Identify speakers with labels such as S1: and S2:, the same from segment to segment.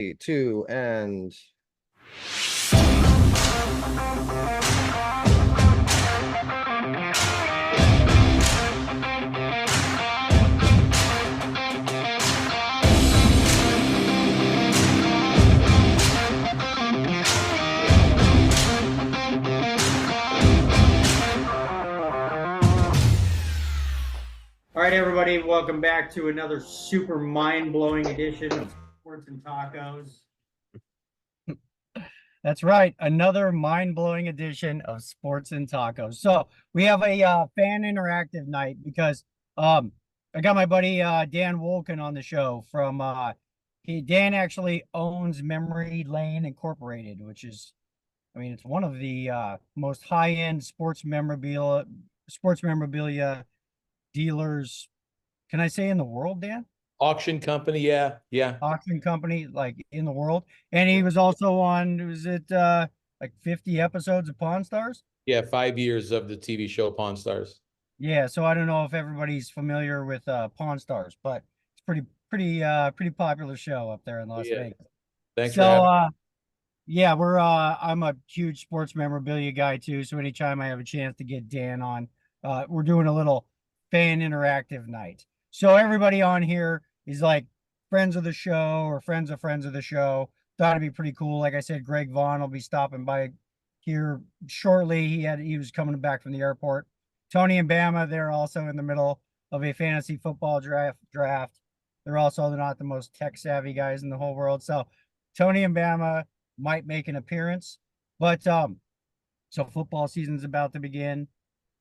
S1: Two, and
S2: All right, everybody, welcome back to another super mind-blowing edition of Sports and Tacos.
S3: That's right, another mind-blowing edition of Sports and Tacos. So we have a fan interactive night because I got my buddy Dan Wulkan on the show from Dan actually owns Memory Lane Incorporated, which is, I mean, it's one of the most high-end sports memorabilia dealers. Can I say in the world, Dan?
S4: Auction company, yeah.
S3: Auction company, like in the world. And he was also on, was it like 50 episodes of Pawn Stars?
S4: Yeah, 5 years of the TV show Pawn Stars.
S3: Yeah, so I don't know if everybody's familiar with Pawn Stars, but it's pretty popular show up there in Las
S4: Yeah.
S3: Vegas.
S4: Thanks for having me.
S3: Yeah, I'm a huge sports memorabilia guy too, so anytime I have a chance to get Dan on, we're doing a little fan interactive night. So everybody on here is like friends of the show or friends of the show. Thought it'd be pretty cool. Like I said, Greg Vaughn will be stopping by here shortly. He was coming back from the airport. Tony and Bama, they're also in the middle of a fantasy football draft. They're also not the most tech savvy guys in the whole world. So Tony and Bama might make an appearance. But so football season's about to begin.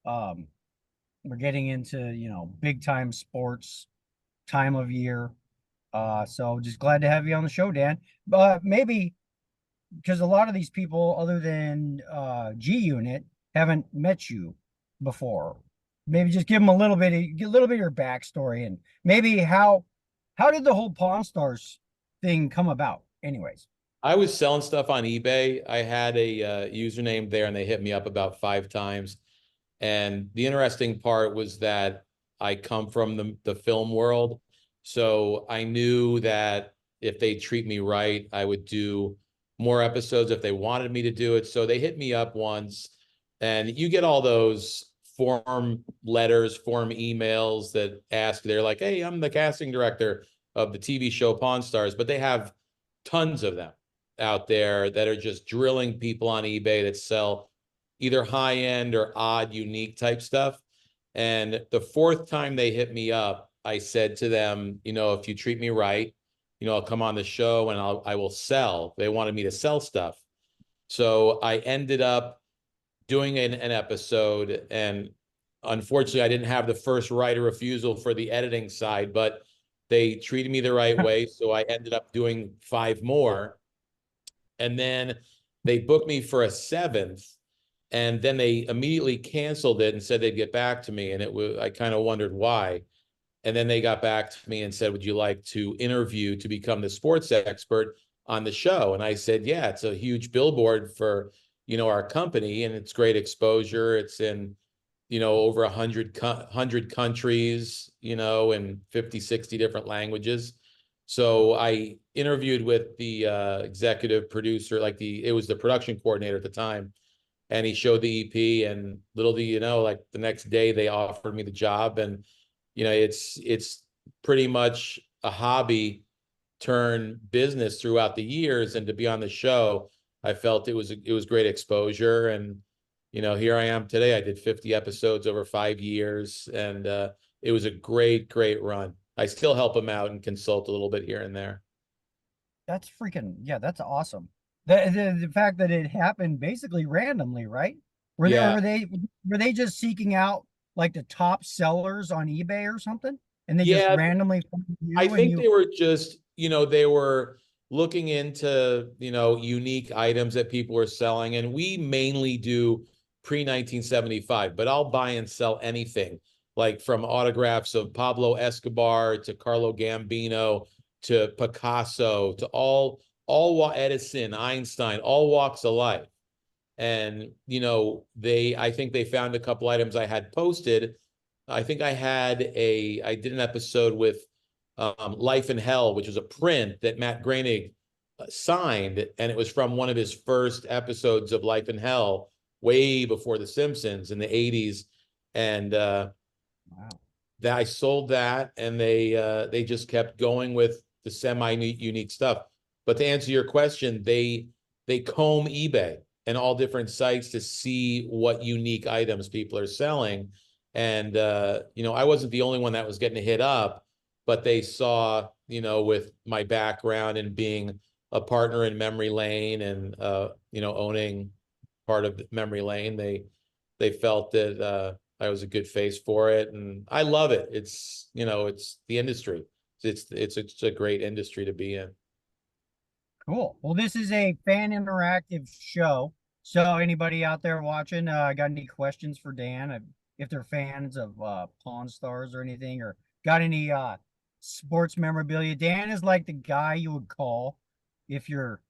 S3: We're getting into, big time sports time of year. So just glad to have you on the show, Dan. But maybe because a lot of these people, other than G Unit, haven't met you before. Maybe just give them a little bit of your backstory and maybe how did the whole Pawn Stars thing come about? Anyways,
S4: I was selling stuff on eBay. I had a username there and they hit me up about 5 times. And the interesting part was that I come from the film world. So I knew that if they treat me right, I would do more episodes if they wanted me to do it. So they hit me up once, and you get all those form letters, form emails that ask, they're like, hey, I'm the casting director of the TV show Pawn Stars, but they have tons of them out there that are just drilling people on eBay that sell either high-end or odd, unique type stuff. And the 4th time they hit me up, I said to them, if you treat me right, I'll come on the show and I will sell. They wanted me to sell stuff. So I ended up doing an episode, and unfortunately I didn't have the first right of refusal for the editing side, but they treated me the right way. So I ended up doing 5 more. And then they booked me for a 7th. And then they immediately canceled it and said they'd get back to me. And I kind of wondered why. And then they got back to me and said, would you like to interview to become the sports expert on the show? And I said, yeah, it's a huge billboard for, our company, and it's great exposure. It's in, over 100 countries, in 50, 60 different languages. So I interviewed with the executive producer, it was the production coordinator at the time. And he showed the EP, and little do you know, like the next day they offered me the job. And, it's pretty much a hobby turn business throughout the years. And to be on the show, I felt it was great exposure. And, here I am today. I did 50 episodes over 5 years, and it was a great, great run. I still help them out and consult a little bit here and there.
S3: that's that's awesome. The fact that it happened basically randomly, right? Were they just seeking out like the top sellers on eBay or something? And they just randomly found you
S4: I think they were just, they were looking into, unique items that people were selling. And we mainly do pre-1975, but I'll buy and sell anything, like from autographs of Pablo Escobar to Carlo Gambino to Picasso to all Edison, Einstein, all walks of life. And, I think they found a couple items I had posted. I think I did an episode with Life in Hell, which was a print that Matt Groening signed, and it was from one of his first episodes of Life in Hell, way before The Simpsons in the 80s. And
S3: Wow.
S4: that I sold that, and they just kept going with the semi-unique stuff. But to answer your question, they comb eBay and all different sites to see what unique items people are selling. And I wasn't the only one that was getting hit up, but they saw, with my background and being a partner in Memory Lane and owning part of Memory Lane, they felt that I was a good face for it, and I love it. It's it's the industry. It's a great industry to be in.
S3: Cool. Well, this is a fan interactive show. So anybody out there watching, got any questions for Dan? If they're fans of Pawn Stars or anything, or got any sports memorabilia? Dan is like the guy you would call if you're,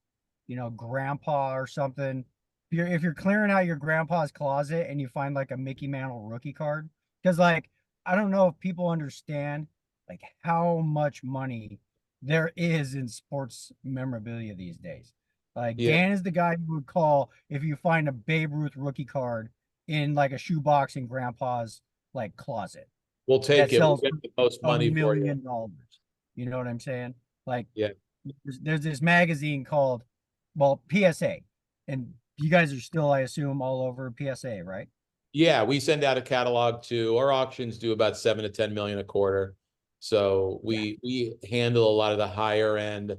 S3: grandpa or something. If you're clearing out your grandpa's closet and you find like a Mickey Mantle rookie card, because like I don't know if people understand like how much money there is in sports memorabilia these days. Like
S4: Yeah,
S3: Dan is the guy you would call if you find a Babe Ruth rookie card in like a shoebox in grandpa's like closet
S4: we'll
S3: that
S4: take it. We'll
S3: sells
S4: get the most
S3: a
S4: money for you.
S3: $1 million. You know what I'm saying? Like
S4: Yeah.
S3: there's this magazine called, well, PSA, and you guys are still, I assume, all over PSA, right?
S4: Yeah, we send out a catalog too. Our auctions do about 7 to 10 million a quarter. So
S3: Yeah.
S4: we handle a lot of the higher end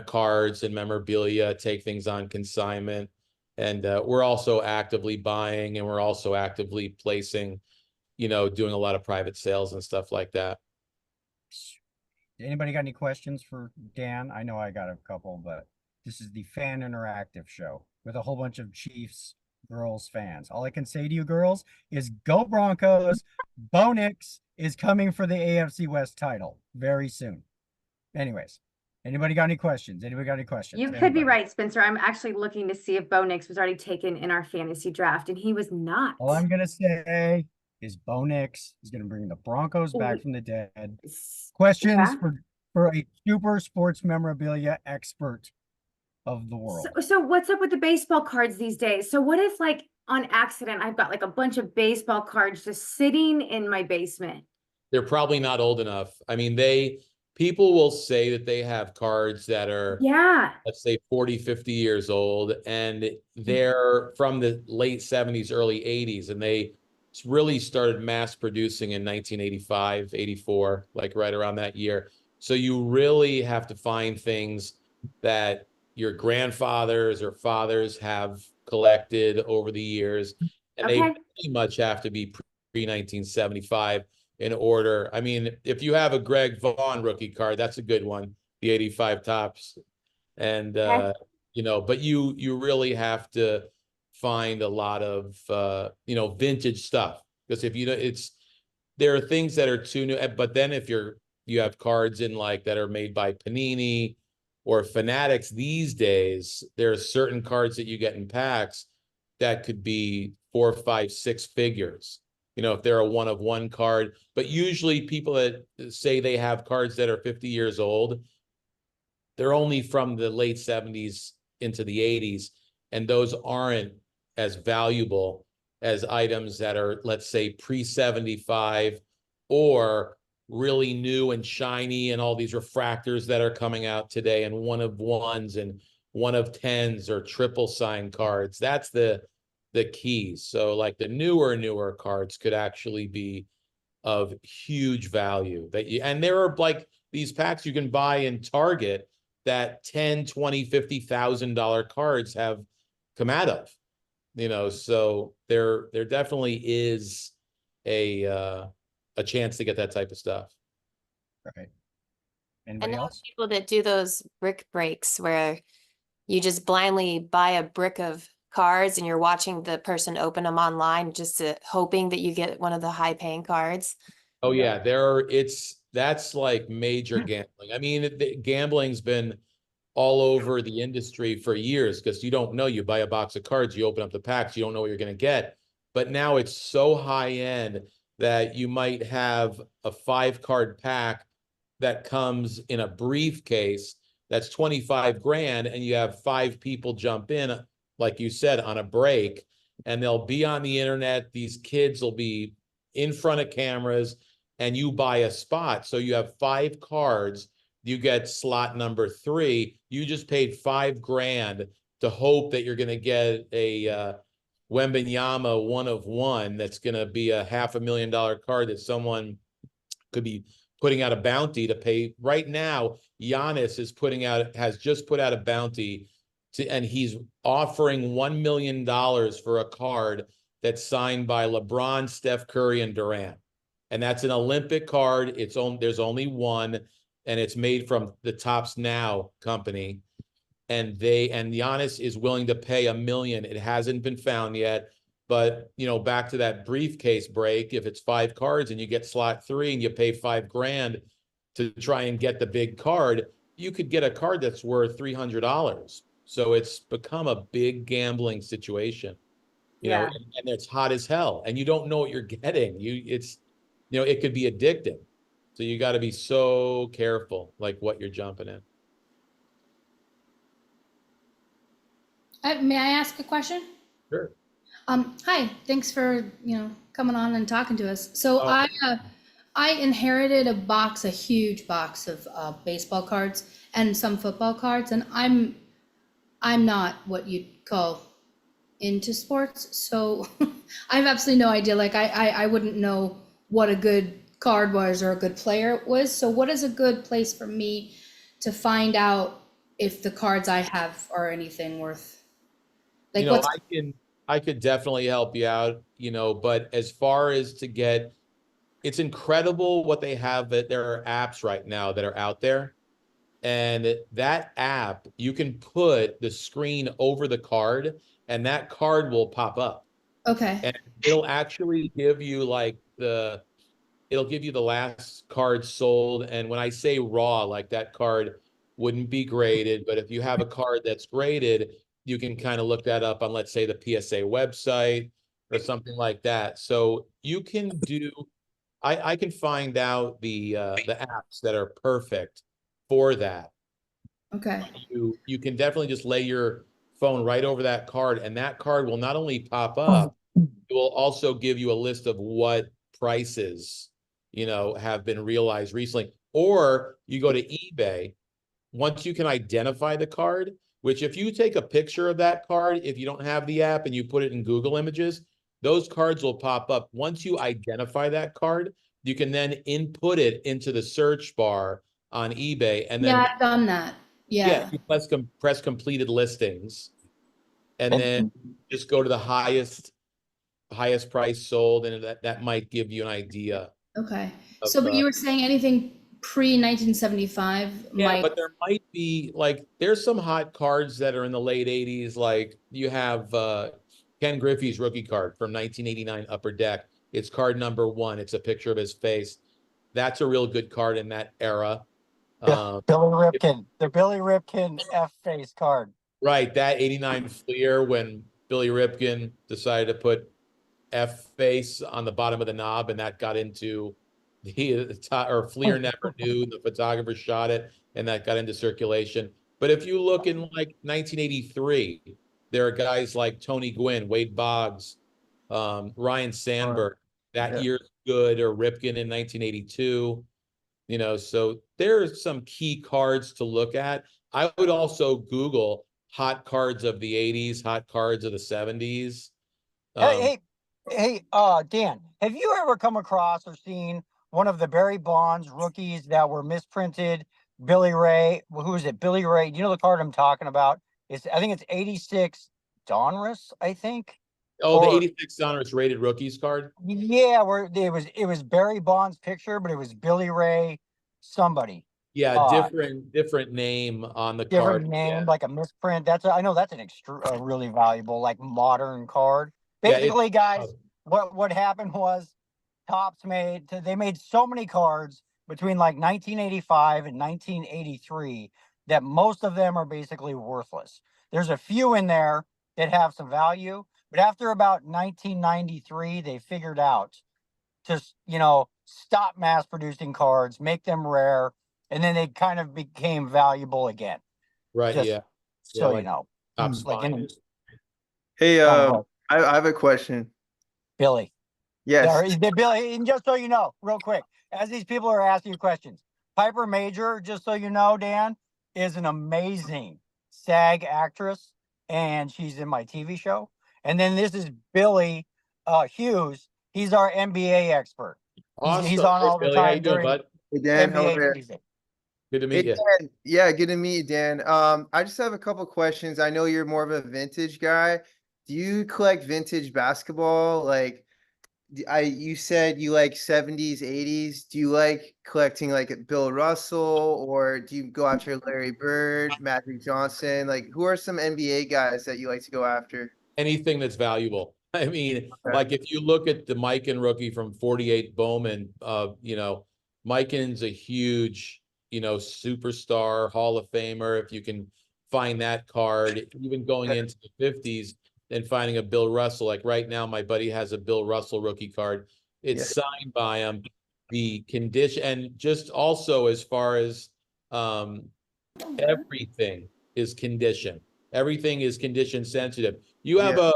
S4: cards and memorabilia, take things on consignment. And we're also actively buying, and we're also actively placing, doing a lot of private sales and stuff like that.
S3: Anybody got any questions for Dan? I know I got a couple, but this is the fan interactive show with a whole bunch of Chiefs girls fans. All I can say to you girls is go Broncos. Bo Nix is coming for the AFC West title very soon. Anyways, anybody got any questions? Anybody got any questions?
S1: You could be right, Spencer. I'm actually looking to see if Bo Nix was already taken in our fantasy draft, and he was not.
S3: All I'm gonna say is Bo Nix is gonna bring the Broncos back from the dead. Questions
S1: Yeah.
S3: for a super sports memorabilia expert of the world.
S1: So what's up with the baseball cards these days? So what if like on accident I've got like a bunch of baseball cards just sitting in my basement?
S4: They're probably not old enough. I mean, people will say that they have cards that are,
S1: Yeah.
S4: let's say 40, 50 years old, and they're from the late 70s, early 80s, and they really started mass producing in 1985, 84, like right around that year. So you really have to find things that your grandfathers or fathers have collected over the years, and they pretty much have to be pre-1975 in order. I mean, if you have a Greg Vaughn rookie card, that's a good one, the 85 tops. And but you really have to find a lot of vintage stuff, because if there are things that are too new. But then if you have cards in like that are made by Panini or Fanatics these days, there are certain cards that you get in packs that could be 4, 5, 6 figures. If they're a one of one card. But usually people that say they have cards that are 50 years old, they're only from the late 70s into the 80s, and those aren't as valuable as items that are, let's say, pre-75 or really new and shiny, and all these refractors that are coming out today, and one of ones and one of tens or triple sign cards. That's the keys. So like the newer cards could actually be of huge value and there are like these packs you can buy in Target that 10, 20, $50,000 cards have come out of, so there definitely is a chance to get that type of stuff.
S3: Right.
S5: I
S3: Anybody
S5: know
S3: else?
S5: people that do those brick breaks where you just blindly buy a brick of cards and you're watching the person open them online just hoping that you get one of the high paying cards.
S4: Oh yeah, that's like major gambling. I mean, gambling's been all over the industry for years, because you don't know. You buy a box of cards, you open up the packs, you don't know what you're going to get. But now it's so high end that you might have a 5-card pack that comes in a briefcase that's 25 grand, and you have 5 people jump in, like you said, on a break, and they'll be on the internet. These kids will be in front of cameras, and you buy a spot. So you have 5 cards. You get slot number 3. You just paid 5 grand to hope that you're going to get a Wembenyama 1 of 1. That's going to be a $500,000 card that someone could be putting out a bounty to pay. Right now, Giannis has just put out a bounty and he's offering $1 million for a card that's signed by LeBron, Steph Curry, and Durant. And that's an Olympic card. There's only one, and it's made from the Topps Now company. And Giannis is willing to pay $1 million. It hasn't been found yet. But, back to that briefcase break, if it's 5 cards and you get slot 3 and you pay 5 grand to try and get the big card, you could get a card that's worth $300. So it's become a big gambling situation,
S1: Yeah.
S4: and it's hot as hell, and you don't know what you're getting. It could be addictive. So you got to be so careful, like what you're jumping in.
S6: May I ask a question?
S4: Sure.
S6: Hi, thanks for, coming on and talking to us. So
S4: Oh.
S6: I inherited a huge box of baseball cards and some football cards, and I'm not what you'd call into sports, so I have absolutely no idea. Like I wouldn't know what a good card was or a good player was. So what is a good place for me to find out if the cards I have are anything worth? Like
S4: I could definitely help you out, but as far as it's incredible what they have. That there are apps right now that are out there, and that app, you can put the screen over the card and that card will pop up.
S6: Okay.
S4: And it'll actually give you it'll give you the last card sold. And when I say raw, like that card wouldn't be graded, but if you have a card that's graded, you can kind of look that up on, let's say, the PSA website or something like that. So you can I can find out the apps that are perfect for that.
S6: Okay.
S4: You can definitely just lay your phone right over that card, and that card will not only pop up, it will also give you a list of what prices, have been realized recently. Or you go to eBay. Once you can identify the card, which if you take a picture of that card, if you don't have the app and you put it in Google Images, those cards will pop up. Once you identify that card, you can then input it into the search bar on eBay, and then
S6: I've done that. Yeah.
S4: you press completed listings, and then just go to the highest price sold, and that might give you an idea.
S6: Okay. So, but you were saying anything pre-1975
S4: Yeah, but there might be there's some hot cards that are in the late 80s. Like you have Ken Griffey's rookie card from 1989 Upper Deck. It's card number 1. It's a picture of his face. That's a real good card in that era.
S3: Billy Ripken, the Billy Ripken F-face card.
S4: Right, that 89 Fleer, when Billy Ripken decided to put F-face on the bottom of the knob, and that got into or Fleer never knew, the photographer shot it, and that got into circulation. But if you look in 1983, there are guys like Tony Gwynn, Wade Boggs, Ryan Sandberg, that year's good, or Ripken in 1982. So there's some key cards to look at. I would also Google hot cards of the 80s, hot cards of the 70s.
S3: Hey, Dan, have you ever come across or seen one of the Barry Bonds rookies that were misprinted? Billy Ray, who is it? Billy Ray. You know the card I'm talking about? I think it's 86 Donruss, I think.
S4: Oh, the 86 Donruss rated rookies card?
S3: Yeah, where it was Barry Bonds' picture, but it was Billy Ray somebody.
S4: Yeah, different name on the
S3: different
S4: card.
S3: name,
S4: Yeah.
S3: like a misprint. I know that's a really valuable, modern card. Basically, guys, what happened was Topps made so many cards between 1985 and 1983 that most of them are basically worthless. There's a few in there that have some value, but after about 1993, they figured out to stop mass producing cards, make them rare, and then they kind of became valuable again.
S4: Right,
S3: Just
S4: yeah.
S3: so
S4: like
S3: you know,
S4: top
S3: like in
S4: spines.
S7: Hey,
S3: kind of
S7: I have a question.
S3: Billy.
S7: Yes.
S3: Billy, and just so you know, real quick, as these people are asking you questions, Piper Major, just so you know, Dan, is an amazing SAG actress, and she's in my TV show. And then this is Billy Hughes. He's our NBA expert. He's
S4: Awesome.
S3: on
S4: Hey,
S3: all the
S4: Billy, how you
S3: time
S4: doing,
S3: during
S4: bud?
S7: Hey, Dan, how are
S3: NBA
S7: you?
S3: season.
S4: Good to
S7: Hey,
S4: meet you.
S7: Dan. Yeah, good to meet you, Dan. I just have a couple questions. I know you're more of a vintage guy. Do you collect vintage basketball? Like, you said you like 70s, 80s. Do you like collecting like Bill Russell, or do you go after Larry Bird, Magic Johnson? Like, who are some NBA guys that you like to go after?
S4: Anything that's valuable. I mean,
S7: Okay.
S4: like if you look at the Mikan rookie from 48 Bowman, Mikan's a huge, superstar, Hall of Famer. If you can find that card, even going into the 50s and finding a Bill Russell, like right now, my buddy has a Bill Russell rookie card. It's
S7: Yeah.
S4: signed by him. The condition, and just also as far as everything is condition. Everything is condition sensitive. You have a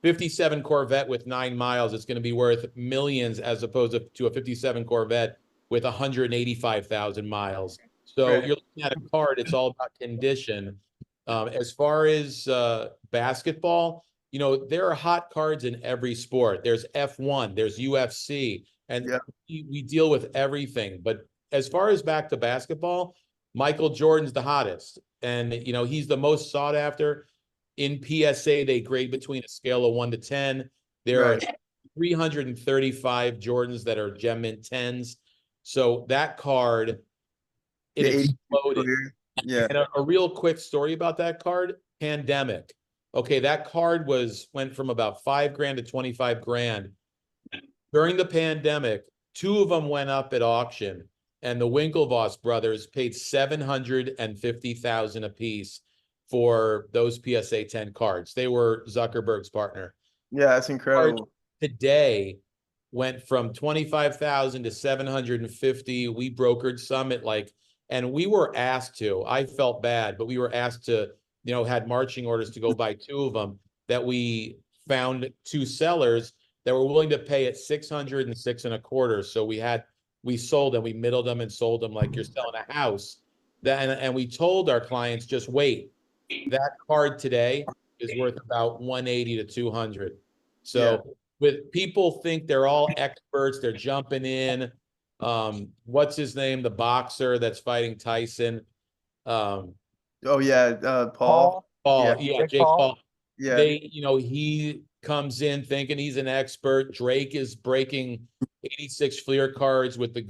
S4: 57 Corvette with 9 miles. It's going to be worth millions as opposed to a 57 Corvette with 185,000 miles. So
S7: Right.
S4: you're looking at a card. It's all about condition. As far as basketball, there are hot cards in every sport. There's F1, there's UFC, and
S7: Yeah.
S4: we deal with everything. But as far as back to basketball, Michael Jordan's the hottest. And, he's the most sought after. In PSA, they grade between a scale of 1 to 10. There are 335 Jordans that are gem mint 10s. So that card, it
S7: The 80
S4: exploded.
S7: clear. Yeah.
S4: And a real quick story about that card, pandemic. Okay, that card went from about $5,000 to 25,000. During the pandemic, 2 of them went up at auction, and the Winklevoss brothers paid $750,000 apiece for those PSA 10 cards. They were Zuckerberg's partner.
S7: Yeah, that's incredible.
S4: Today went from 25,000 to 750. We brokered some at and we were asked to. I felt bad, but we were asked to, had marching orders to go buy 2 of them, that we found 2 sellers that were willing to pay at 600 and 625. So we sold them, we middled them and sold them like you're selling a house. And we told our clients, just wait. That card today is worth about 180 to 200. So with people think they're all experts, they're jumping in. What's his name? The boxer that's fighting Tyson.
S7: Oh yeah, Paul.
S4: Paul, yeah, Jake Paul.
S7: Yeah.
S4: He comes in thinking he's an expert. Drake is breaking 86 Fleer cards with the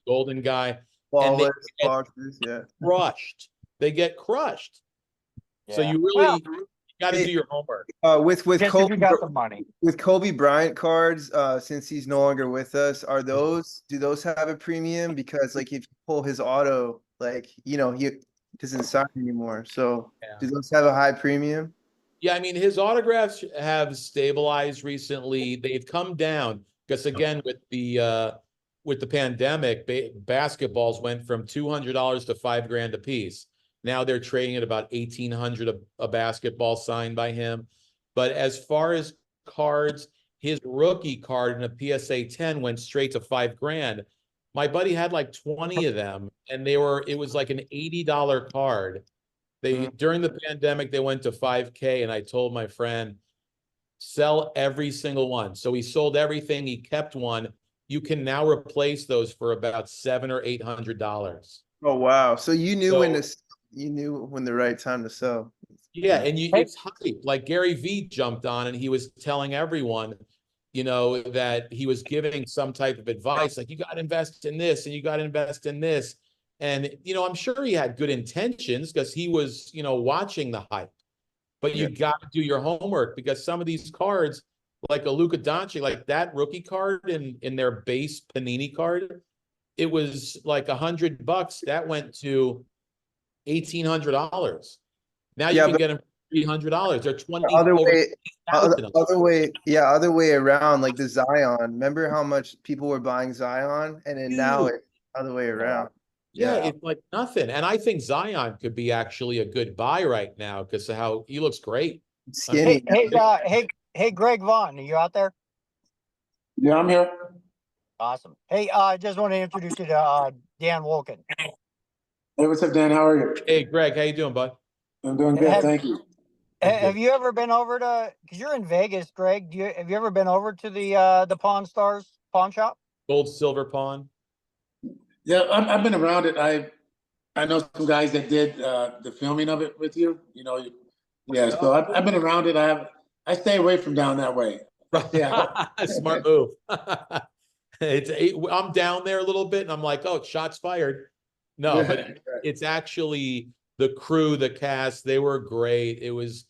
S4: golden guy. And they get
S7: boxes,
S4: crushed. They get crushed.
S3: Yeah.
S4: So you really got to do your homework.
S7: With
S3: just
S7: Kobe,
S3: if you got the money.
S7: with Kobe Bryant cards, since he's no longer with us, do those have a premium? Because like if you pull his auto, he doesn't sign anymore. So do those have a high premium?
S4: Yeah, I mean, his autographs have stabilized recently. They've come down because again, with the pandemic, basketballs went from $200 to $5,000 a piece. Now they're trading at about $1,800 a basketball signed by him. But as far as cards, his rookie card in a PSA 10 went straight to $5,000. My buddy had like 20 of them, and it was like an $80 card. During the pandemic, they went to 5K, and I told my friend, sell every single one. So he sold everything. He kept one. You can now replace those for about $700 or $800.
S7: Oh wow! So you knew when the right time to sell.
S4: Yeah, and it's hype. Like Gary Vee jumped on and he was telling everyone, that he was giving some type of advice, like you got to invest in this and you got to invest in this. And, I'm sure he had good intentions because he was, watching the hype. But you got to do your homework because some of these cards, like a Luka Doncic, like that rookie card in their base Panini card, it was like $100. That went to $1,800. Now you can get them $300. They're 20
S7: Other
S4: over
S7: way, other,
S4: 20,000.
S7: other way, yeah, other way around, like the Zion. Remember how much people were buying Zion, and then now
S4: Dude.
S7: it's other way around.
S4: Yeah,
S7: Yeah.
S4: it's like nothing. And I think Zion could be actually a good buy right now because of how he looks great.
S7: Skinny.
S3: Hey, Greg Vaughn, are you out there?
S8: Yeah, I'm here.
S3: Awesome. Hey, I just want to introduce you to Dan Wulkan.
S8: Hey, what's up, Dan? How are you?
S4: Hey, Greg, how you doing, bud?
S8: I'm doing good,
S3: Have-
S8: thank you.
S3: Have you ever been over to? Because you're in Vegas, Greg. Have you ever been over to the Pawn Stars pawn shop?
S4: Gold, silver pawn.
S8: Yeah, I've been around it. I know some guys that did the filming of it with you. You know, yeah. So I've been around it. I stay away from down that way. Yeah.
S4: Smart move. I'm down there a little bit, and I'm like, oh, shots fired. No, but it's actually the crew, the cast. They were great. It was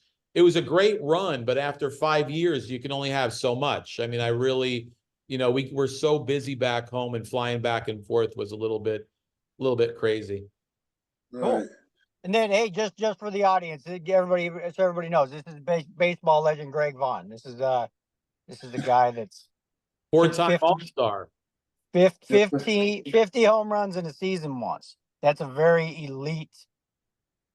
S4: a great run, but after 5 years, you can only have so much. I mean, I really, we were so busy back home, and flying back and forth was a little bit crazy.
S3: Cool. And then, hey, just for the audience, so everybody knows, this is baseball legend Greg Vaughn. This is the guy that's
S4: 4-time All-Star.
S3: 50 home runs in a season once. That's a very elite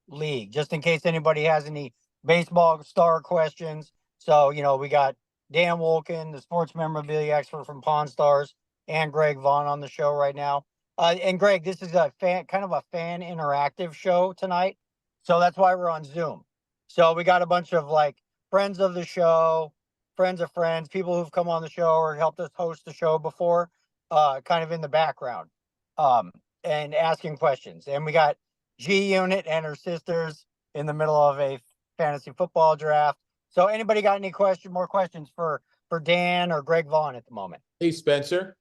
S3: league. Just in case anybody has any baseball star questions. So, we got Dan Wulkan, the sports memorabilia expert from Pawn Stars, and Greg Vaughn on the show right now. And Greg, this is kind of a fan interactive show tonight. So that's why we're on Zoom. So we got a bunch of like friends of the show, friends of friends, people who've come on the show or helped us host the show before, kind of in the background, and asking questions. And we got G Unit and her sisters in the middle of a fantasy football draft. So anybody got any more questions for Dan or Greg Vaughn at the moment?
S4: Hey, Spencer.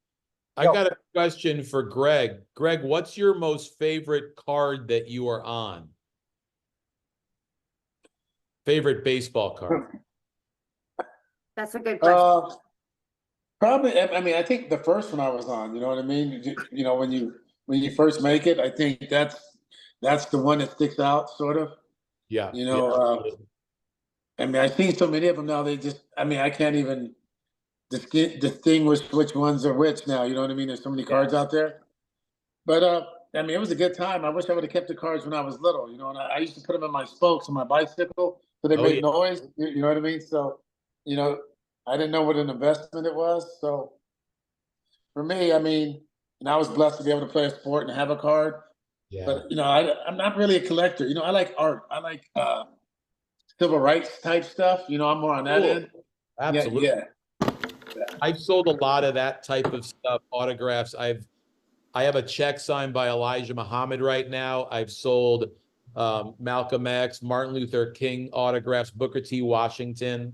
S4: I got a question for Greg. Greg, what's your most favorite card that you are on? Favorite baseball card?
S1: That's a good question.
S8: Probably. I mean, I think the first one I was on. You know what I mean? When you first make it, I think that's the one that sticks out, sort of.
S4: Yeah.
S8: I mean, I've seen so many of them now. I can't even distinguish which ones are which now. You know what I mean? There's so many cards out there. But I mean, it was a good time. I wish I would have kept the cards when I was little. And I used to put them in my spokes on my bicycle so they made noise. You know what I mean? So, I didn't know what an investment it was. So for me, I mean, I was blessed to be able to play a sport and have a card.
S4: Yeah.
S8: But I'm not really a collector. I like art. I like civil rights type stuff. I'm more on that end.
S4: Absolutely.
S8: Yeah.
S4: I've sold a lot of that type of stuff, autographs. I have a check signed by Elijah Muhammad right now. I've sold Malcolm X, Martin Luther King autographs, Booker T. Washington,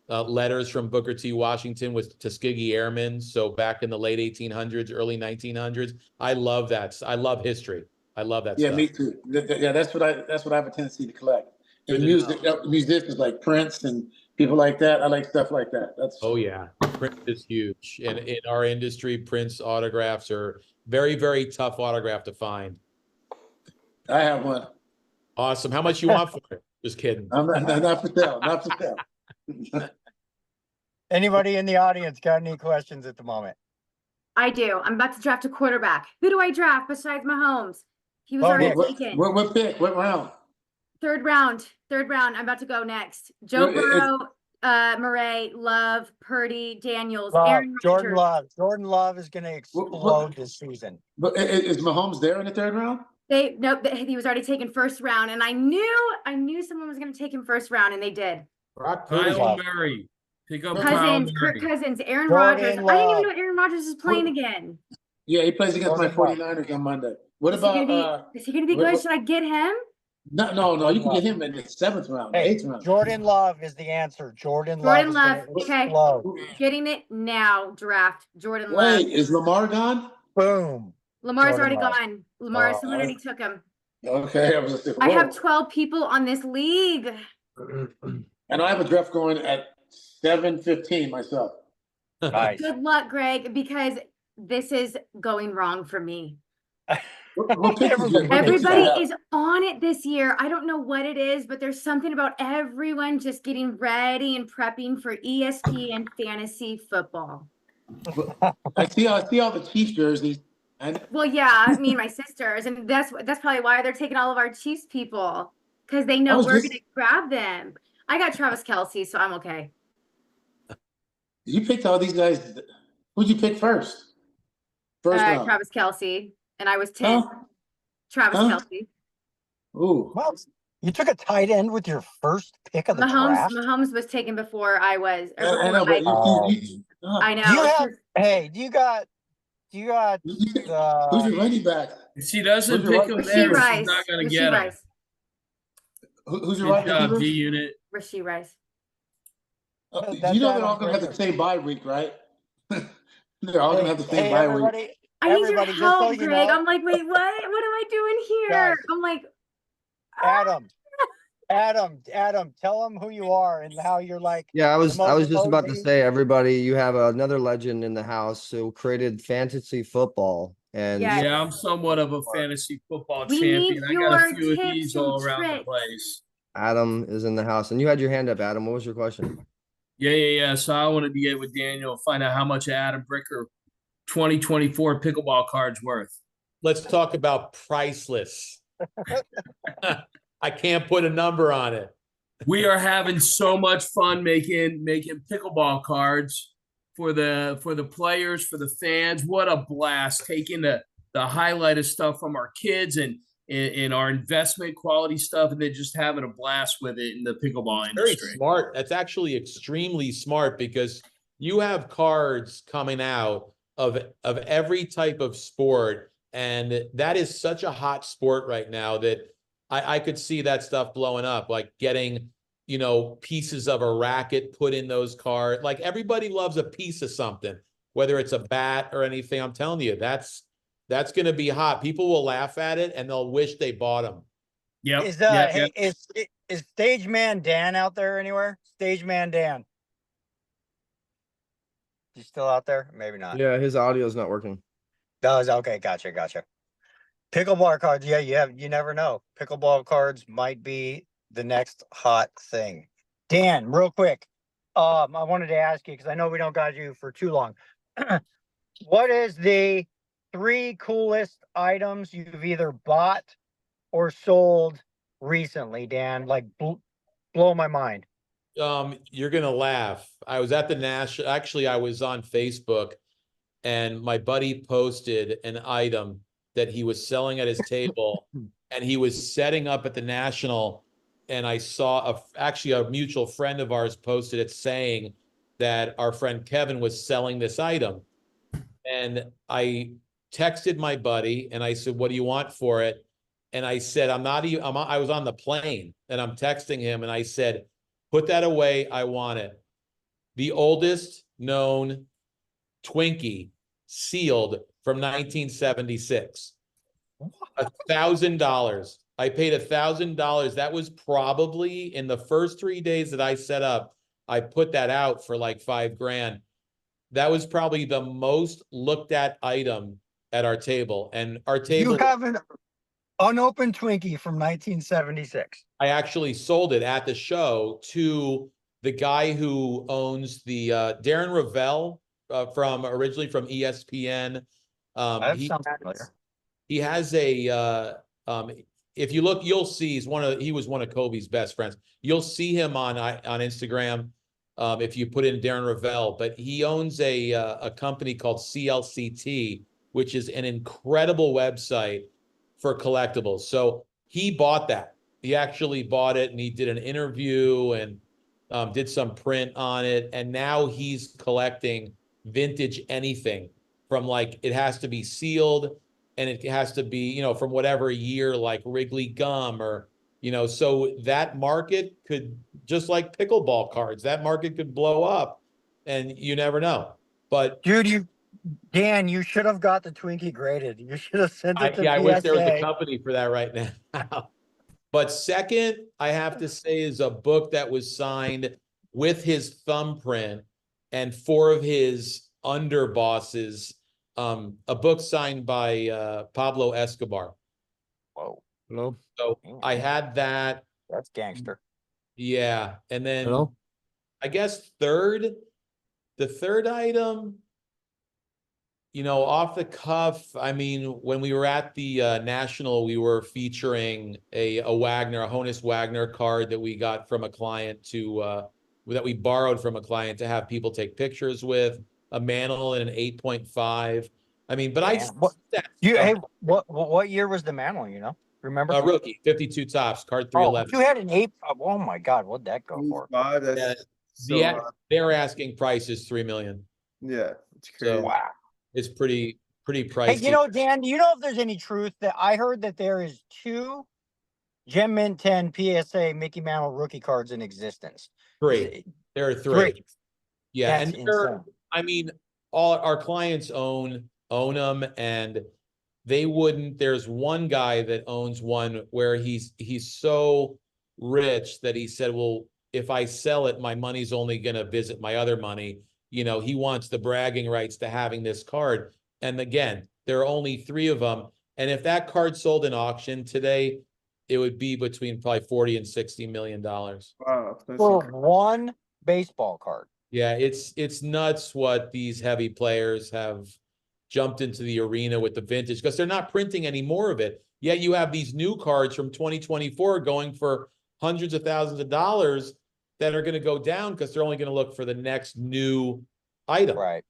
S4: letters from Booker T. Washington with Tuskegee Airmen. So back in the late 1800s, early 1900s. I love that. I love history. I love that stuff.
S8: Yeah, me too. Yeah, that's what I have a tendency to collect. And musicians like Prince and people like that. I like stuff like that.
S4: Oh yeah, Prince is huge, and in our industry, Prince autographs are very, very tough autograph to find.
S8: I have one.
S4: Awesome. How much you want for it? Just kidding.
S8: I'm not for sale. Not for sale.
S3: Anybody in the audience got any questions at the moment?
S1: I do. I'm about to draft a quarterback. Who do I draft besides Mahomes? He was already taken.
S8: What pick? What round?
S1: Third round. I'm about to go next. Joe Burrow, Murray, Love, Purdy, Daniels, Aaron Rodgers.
S3: Jordan Love is going to explode this season.
S8: But is Mahomes there in the third round?
S1: He was already taken first round, and I knew someone was going to take him first round, and they did.
S9: Kyle Murray. Pick up
S1: Kirk Cousins, Aaron Rodgers. I didn't even know Aaron Rodgers is playing again.
S8: Yeah, he plays against my 49ers on Monday. What about?
S1: Is he going to be good? Should I get him?
S8: No. You can get him in the 7th round, 8th round.
S3: Jordan Love is the answer. Jordan
S1: Love. Okay. Getting it now. Draft Jordan Love.
S8: Wait, is Lamar gone?
S3: Boom.
S1: Lamar's already gone. Someone already took him.
S8: Okay.
S1: I have 12 people on this league.
S8: And I have a draft going at 7:15 myself.
S3: Nice.
S1: Good luck, Greg, because this is going wrong for me.
S8: What pitches
S3: Everybody
S8: what pitches
S1: Everybody
S8: you have?
S1: is on it this year. I don't know what it is, but there's something about everyone just getting ready and prepping for ESPN fantasy football.
S8: I see all the Chiefs jerseys. And
S1: Well, yeah, me and my sisters, and that's probably why they're taking all of our Chiefs people because they know
S8: was
S1: we're
S8: just-
S1: gonna grab them. I got Travis Kelce, so I'm okay.
S8: you picked all these guys. Who'd you pick first? First round.
S1: Travis Kelce, and I was 10.
S8: Huh?
S1: Travis
S8: Huh?
S1: Kelce.
S8: Ooh.
S3: Well, you took a tight end with your first pick of the draft.
S1: Mahomes was taken before I was. Or
S8: I
S1: before
S8: know, but
S1: I, I know.
S3: Do you have?
S1: 'cause
S3: Hey, do you got?
S8: who's your running back?
S9: If she doesn't
S8: Who's your
S9: pick him
S8: right-
S1: Rasheed
S9: there, she's
S1: Rice.
S9: not gonna
S1: Rasheed
S9: get him.
S1: Rice.
S8: Who's your
S9: Good
S8: wide
S9: job, D
S8: receiver?
S9: unit.
S1: Rasheed Rice.
S3: That's
S8: You know they're all
S3: Adam's
S8: gonna have the
S3: pick.
S8: same bye week, right? They're all gonna have the same
S3: Hey,
S8: bye week.
S3: everybody!
S1: I need your
S3: Everybody, just so
S1: help,
S3: you
S1: Greg.
S3: know,
S1: I'm like, wait, what? What am I doing here?
S3: Guys.
S1: I'm like,
S3: Adam, tell them who you are and how you're like.
S10: Yeah, I was
S3: most
S10: just about to
S3: OG.
S10: say, everybody, you have another legend in the house who created fantasy football, and
S1: Yes.
S9: Yeah, I'm somewhat of a fantasy football
S1: We
S9: champion.
S1: need
S9: I got a
S1: your
S9: few of
S1: tips
S9: these
S1: and
S9: all around the
S1: tricks.
S9: place.
S10: Adam is in the house. And you had your hand up, Adam. What was your question?
S9: Yeah. So I wanted to get with Daniel, find out how much Adam Bricker 2024 pickleball cards worth.
S4: Let's talk about priceless. I can't put a number on it.
S9: We are having so much fun making pickleball cards for the players, for the fans. What a blast taking the highlighted stuff from our kids and our investment quality stuff, and then just having a blast with it in the pickleball
S4: Very
S9: industry.
S4: smart. That's actually extremely smart because you have cards coming out of every type of sport, and that is such a hot sport right now that I could see that stuff blowing up, like getting, pieces of a racket put in those cards. Like everybody loves a piece of something, whether it's a bat or anything. I'm telling you, that's going to be hot. People will laugh at it and they'll wish they bought them.
S9: Yep.
S3: Hey, is Stage Man Dan out there anywhere? Stage Man Dan. He's still out there? Maybe not.
S10: Yeah, his audio is not working.
S3: Does okay, gotcha. Pickleball cards, you never know. Pickleball cards might be the next hot thing. Dan, real quick. I wanted to ask you because I know we don't got you for too long. What is the 3 coolest items you've either bought or sold recently, Dan? Like blow my mind.
S4: You're gonna laugh. I was at the national. Actually, I was on Facebook, and my buddy posted an item that he was selling at his table, and he was setting up at the national. And I saw actually a mutual friend of ours posted it saying that our friend Kevin was selling this item, and I texted my buddy and I said, "What do you want for it?" And I said, I was on the plane and I'm texting him and I said, "Put that away. I want it." The oldest known Twinkie sealed from 1976. $1,000. I paid $1,000. That was probably in the first 3 days that I set up. I put that out for like $5,000. That was probably the most looked at item at our table. And our table.
S3: You have an unopened Twinkie from 1976.
S4: I actually sold it at the show to the guy who owns the Darren Ravel originally from ESPN. He has a if you look, you'll see he was one of Kobe's best friends. You'll see him on Instagram if you put in Darren Ravel, but he owns a company called CLCT, which is an incredible website for collectibles. So he bought that. He actually bought it and he did an interview and did some print on it. And now he's collecting vintage anything from like, it has to be sealed and it has to be, from whatever year, like Wrigley gum or, so that market could, just like pickleball cards, that market could blow up and you never know. But
S3: dude, Dan, you should have got the Twinkie graded. You should have sent it to PSA.
S4: I wish there was a company for that right now. But second, I have to say, is a book that was signed with his thumbprint and 4 of his underbosses a book signed by Pablo Escobar.
S11: Whoa,
S10: Hello.
S4: So
S11: Damn.
S4: I had that.
S11: that's gangster.
S4: Yeah. And then
S10: Hello.
S4: I guess the third item, off the cuff, I mean, when we were at the National, we were featuring a Honus Wagner card that we got from a client that we borrowed from a client to have people take pictures with, a mantle and an 8.5. I mean, but
S11: Damn. What year was the mantle, remember?
S4: Rookie, 52 tops, card
S11: Oh,
S4: 311.
S11: you had an 8. Oh my God, what'd that go for?
S7: 5,
S4: Yeah,
S7: that's so high.
S4: their asking price is $3 million.
S7: Yeah, it's crazy.
S4: So
S11: Wow.
S4: it's pretty
S11: Hey,
S4: pricey.
S11: Dan, do you know if there's any truth that I heard that there is 2 Gem Mint 10 PSA Mickey Mantle rookie cards in existence?
S4: Three. There are 3. Yeah,
S11: That's
S4: and
S11: insane.
S4: I mean, all our clients own them, and they wouldn't. There's one guy that owns one where he's so rich that he said, well, if I sell it, my money's only going to visit my other money. He wants the bragging rights to having this card. And again, there are only 3 of them. And if that card sold in auction today, it would be between probably 40 and $60 million.
S7: Wow, that's
S11: For
S7: incredible.
S11: one baseball card.
S4: Yeah, it's nuts what these heavy players have jumped into the arena with the vintage, because they're not printing any more of it. Yet you have these new cards from 2024 going for hundreds of thousands of dollars that are going to go down because they're only going to look for the next new item.
S11: Right.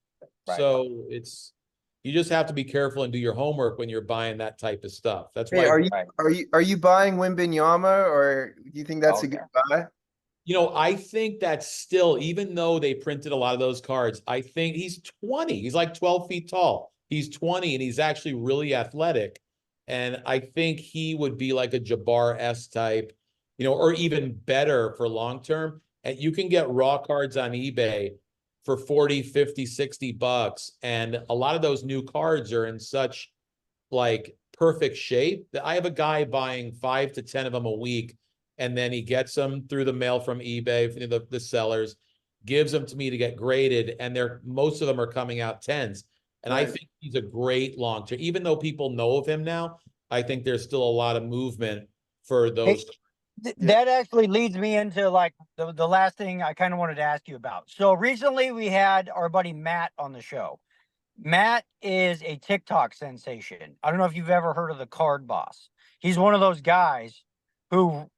S4: So you just have to be careful and do your homework when you're buying that type of stuff. That's
S7: Hey,
S4: why.
S7: are you buying Wimbenyama, or do you think that's a good buy?
S4: I think that still, even though they printed a lot of those cards, I think he's 20. He's like 12 feet tall. He's 20 and he's actually really athletic. And I think he would be like a Jabbar-esque type, or even better for long term. And you can get raw cards on eBay for 40, 50, 60 bucks. And a lot of those new cards are in such like perfect shape that I have a guy buying 5 to 10 of them a week. And then he gets them through the mail from eBay, the sellers, gives them to me to get graded, and most of them are coming out 10s. And I think he's a great long term. Even though people know of him now, I think there's still a lot of movement for those.
S11: That actually leads me into like the last thing I kind of wanted to ask you about. So recently we had our buddy Matt on the show. Matt is a TikTok sensation. I don't know if you've ever heard of the Card Boss. He's one of those guys who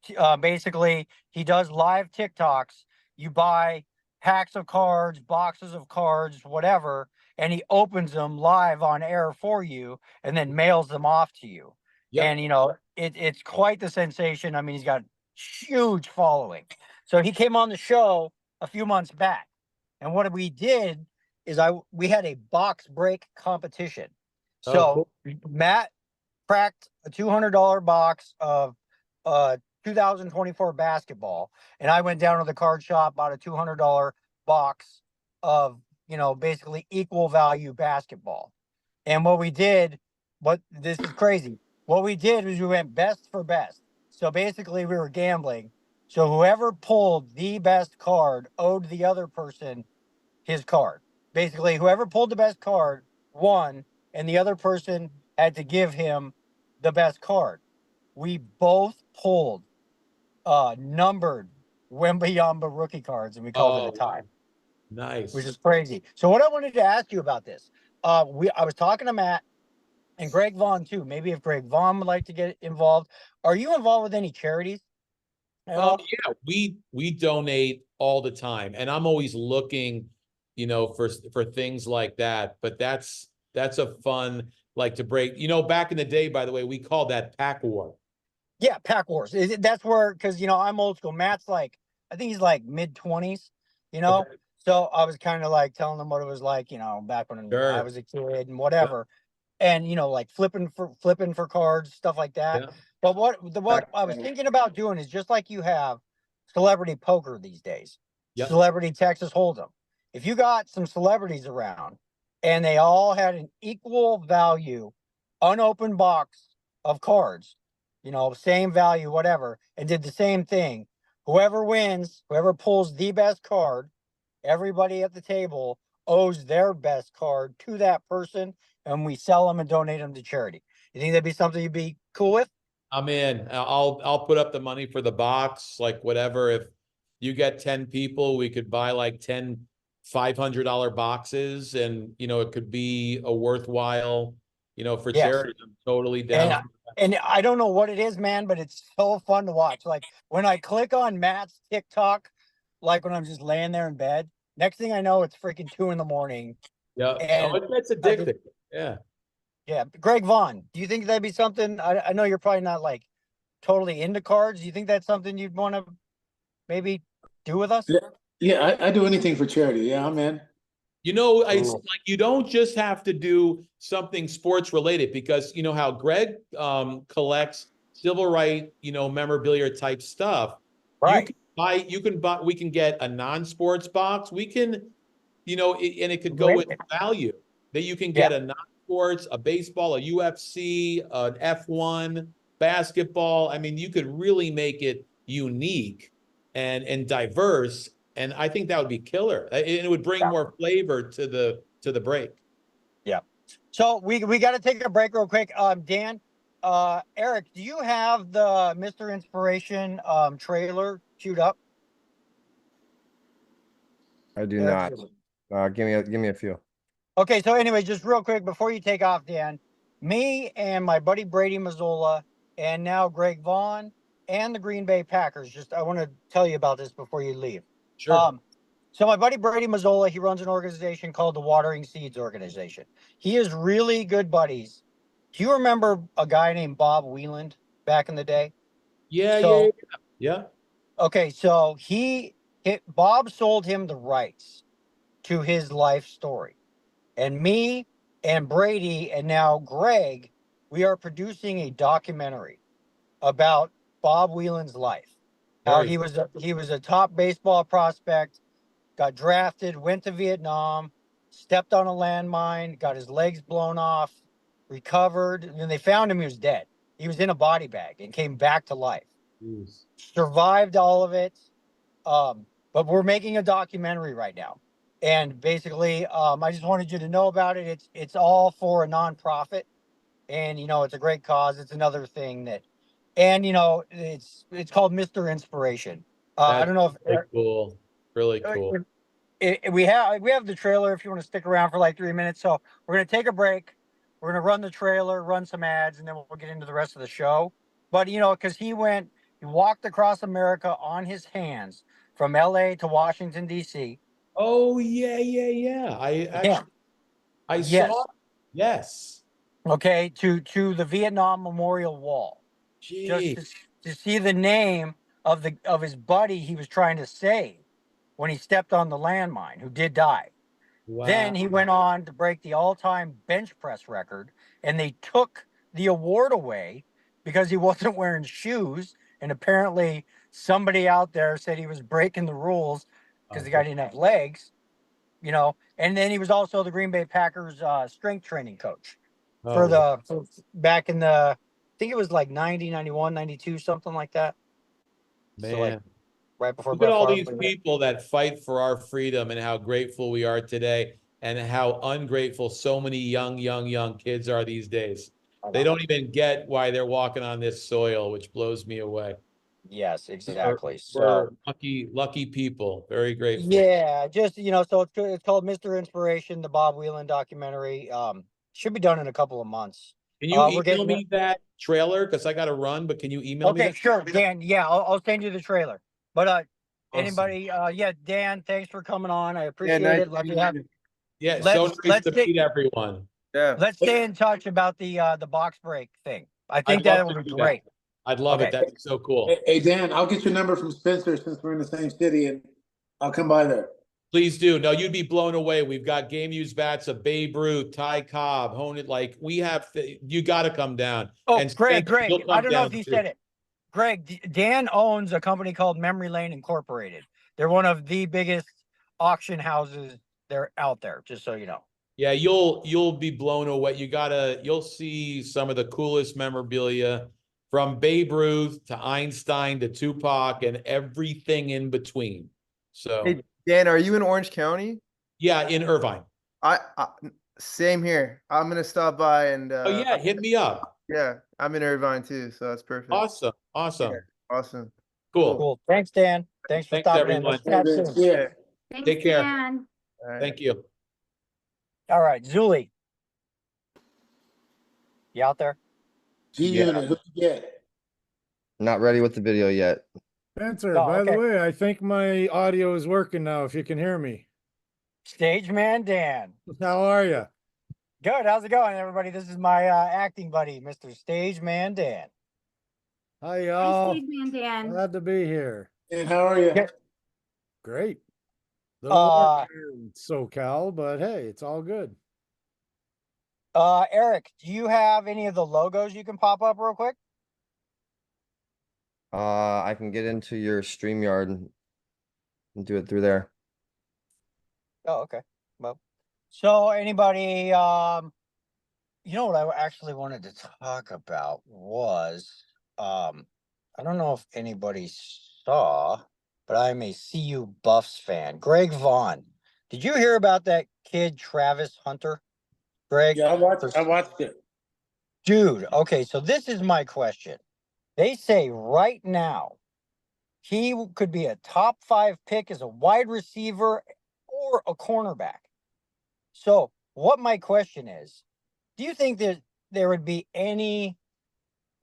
S11: basically he does live TikToks. You buy packs of cards, boxes of cards, whatever, and he opens them live on air for you and then mails them off to you. Yep. And it's quite the sensation. I mean, he's got huge following. So he came on the show a few months back, and what we did is we had a box break competition. So cool. Matt cracked a $200 box of 2024 basketball, and I went down to the card shop, bought a $200 box of basically equal value basketball. And what we did, this is crazy. What we did was we went best for best. So basically we were gambling. So whoever pulled the best card owed the other person his card. Basically, whoever pulled the best card won, and the other person had to give him the best card. We both pulled numbered Wembayamba rookie cards, and we called it a tie.
S4: Nice.
S11: Which is crazy. So what I wanted to ask you about this, I was talking to Matt and Greg Vaughn too. Maybe if Greg Vaughn would like to get involved. Are you involved with any charities at all?
S4: Yeah, we donate all the time, and I'm always looking, for things like that. But that's a fun, like, to break. Back in the day, by the way, we called that Pack War.
S11: Yeah, Pack Wars. That's where, because I'm old school. Matt's like, I think he's like mid-20s, Okay. So I was kind of like telling him what it was like, back when I was a kid and whatever. Yeah. And like flipping for cards, stuff like that. Yeah. But what I was thinking about doing is just like you have celebrity poker these days. Yep. Celebrity Texas Hold'em. If you got some celebrities around and they all had an equal value, unopened box of cards, same value, whatever, and did the same thing. Whoever wins, whoever pulls the best card, everybody at the table owes their best card to that person, and we sell them and donate them to charity. You think that'd be something you'd be cool with?
S4: I'm in. I'll put up the money for the box, like whatever. If you get 10 people, we could buy like 10 $500 boxes, and it could be a worthwhile, for
S11: Yes.
S4: charity. I'm totally down.
S11: And I don't know what it is, man, but it's so fun to watch. Like when I click on Matt's TikTok, like when I'm just laying there in bed, next thing I know, it's freaking 2 in the morning.
S4: Yeah.
S11: And
S4: it gets addictive. Yeah.
S11: Yeah. Greg Vaughn, do you think that'd be something? I know you're probably not like totally into cards. Do you think that's something you'd want to maybe do with us?
S8: Yeah, I do anything for charity. Yeah, I'm in.
S4: Like you don't just have to do something sports related, because you know how Greg collects civil right, memorabilia type stuff.
S11: Right.
S4: We can get a non-sports box. We can, and it could go with value that you can get a non-sports, a baseball, a UFC, an F1, basketball. I mean, you could really make it unique and diverse. And I think that would be killer. It would bring more flavor to the break.
S11: Yeah. So we got to take a break real quick. Dan, Eric, do you have the Mr. Inspiration trailer queued up?
S10: I do not. Give me a few.
S11: Okay, so anyway, just real quick before you take off, Dan, me and my buddy Brady Mazzola, and now Greg Vaughn and the Green Bay Packers. I want to tell you about this before you leave.
S4: Sure.
S11: So my buddy Brady Mazzola, he runs an organization called the Watering Seeds Organization. He is really good buddies. Do you remember a guy named Bob Wieland back in the day?
S4: Yeah.
S11: Okay, so Bob sold him the rights to his life story. And me and Brady and now Greg, we are producing a documentary about Bob Wieland's life. How he was a top baseball prospect, got drafted, went to Vietnam, stepped on a landmine, got his legs blown off, recovered, and then they found him, he was dead. He was in a body bag and came back to life.
S4: Jeez.
S11: Survived all of it. But we're making a documentary right now. And basically, I just wanted you to know about it. It's all for a nonprofit, and it's a great cause. It's another thing that, and it's called Mr. Inspiration. I don't know if
S4: really cool. Really cool.
S11: We have the trailer if you want to stick around for like 3 minutes. So we're gonna take a break. We're gonna run the trailer, run some ads, and then we'll get into the rest of the show. But because he walked across America on his hands from LA to Washington, DC.
S4: Oh yeah. I saw. Yes.
S11: Okay, to the Vietnam Memorial Wall.
S4: Jeez.
S11: Just to see the name of his buddy he was trying to save when he stepped on the landmine, who did die.
S4: Wow.
S11: Then he went on to break the all-time bench press record, and they took the award away because he wasn't wearing shoes. And apparently somebody out there said he was breaking the rules because the guy didn't have legs, and then he was also the Green Bay Packers strength training coach back in I think it was like 90, 91, 92, something like that.
S4: Man.
S11: So like right before
S4: Look at all these people that fight for our freedom, and how grateful we are today, and how ungrateful so many young kids are these days. They don't even get why they're walking on this soil, which blows me away.
S11: Yes, exactly.
S4: We're lucky people. Very grateful.
S11: Yeah, just so it's called Mr. Inspiration, the Bob Wieland documentary. Should be done in a couple of months.
S4: Can you email me that trailer? Because I got to run, but can you email me?
S11: Okay, sure, Dan. Yeah, I'll send you the trailer. But
S4: Awesome.
S11: Anybody, Dan, thanks for coming on. I appreciate it.
S4: Yeah, so nice to meet everyone.
S7: Yeah.
S11: Let's stay in touch about the box break thing. I think that would be great.
S4: I'd love it. That'd be so cool.
S8: Hey, Dan, I'll get your number from Spencer since we're in the same city, and I'll come by there.
S4: Please do. No, you'd be blown away. We've got game used bats of Babe Ruth, Ty Cobb, we have. You got to come down.
S11: Oh,
S4: and
S11: Greg, I don't know if you said it. Greg, Dan owns a company called Memory Lane Incorporated. They're one of the biggest auction houses out there, just so you know.
S4: Yeah, you'll be blown away. You'll see some of the coolest memorabilia, from Babe Ruth to Einstein to Tupac and everything in between. So,
S7: hey, Dan, are you in Orange County?
S4: Yeah, in Irvine.
S7: Same here. I'm gonna stop by and
S4: Oh yeah, hit me up.
S7: yeah, I'm in Irvine too, so that's perfect.
S4: Awesome. Awesome.
S7: Yeah, awesome.
S4: Cool.
S11: Cool. Thanks, Dan. Thanks for
S4: Thanks,
S11: stopping in.
S4: everyone.
S11: Let's chat soon.
S8: Yeah.
S1: Thanks,
S4: Take care.
S1: Dan.
S7: All right.
S4: Thank you.
S11: All right, Zuli. You out there?
S8: G-Unit, who you get?
S10: Not ready with the video yet.
S12: Spencer,
S11: Oh,
S12: by
S11: okay.
S12: the way, I think my audio is working now, if you can hear me.
S11: Stage man Dan.
S12: How are you?
S11: Good. How's it going, everybody? This is my acting buddy, Mr. Stage Man Dan.
S12: Hi,
S1: Hi,
S12: y'all.
S1: Steve Man Dan.
S12: Glad to be here.
S8: And how are you?
S11: Yeah.
S12: Great. Little warm here in SoCal, but hey, it's all good.
S11: Eric, do you have any of the logos you can pop up real quick?
S10: I can get into your StreamYard and do it through there.
S11: Oh, okay. Well, so anybody, you know what I actually wanted to talk about was, I don't know if anybody saw, but I'm a CU Buffs fan. Greg Vaughn. Did you hear about that kid, Travis Hunter? Greg?
S8: Yeah, I watched it.
S11: Dude, okay, so this is my question. They say right now he could be a top 5 pick as a wide receiver or a cornerback. So, what my question is, do you think that there would be any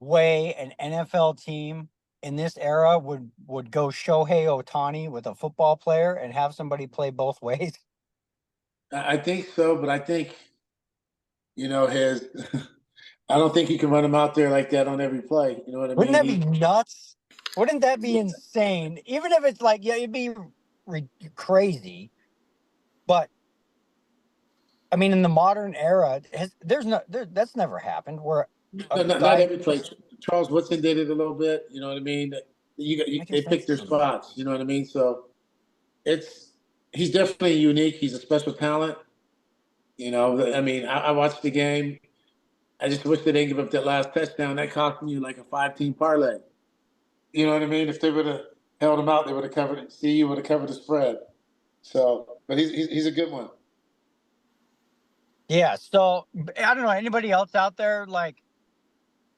S11: way an NFL team in this era would go Shohei Ohtani with a football player and have somebody play both ways?
S8: I think so, but I think, his I don't think you can run him out there like that on every play. You know what I
S11: Wouldn't
S8: mean?
S11: that be nuts? Wouldn't that be insane? Even if it's like, yeah, it'd be crazy. But I mean, in the modern era, that's never happened. Where
S8: not every play. Charles Woodson did it a little bit. You know what I mean? They picked their spots. You know what I mean? So he's definitely unique. He's a special talent. I mean, I watched the game. I just wish they didn't give up that last touchdown. That cost you like a 5-team parlay. You know what I mean? If they would have held him out, they would have covered it. CU would have covered the spread. So, but he's a good one.
S11: Yeah. So I don't know. Anybody else out there? Like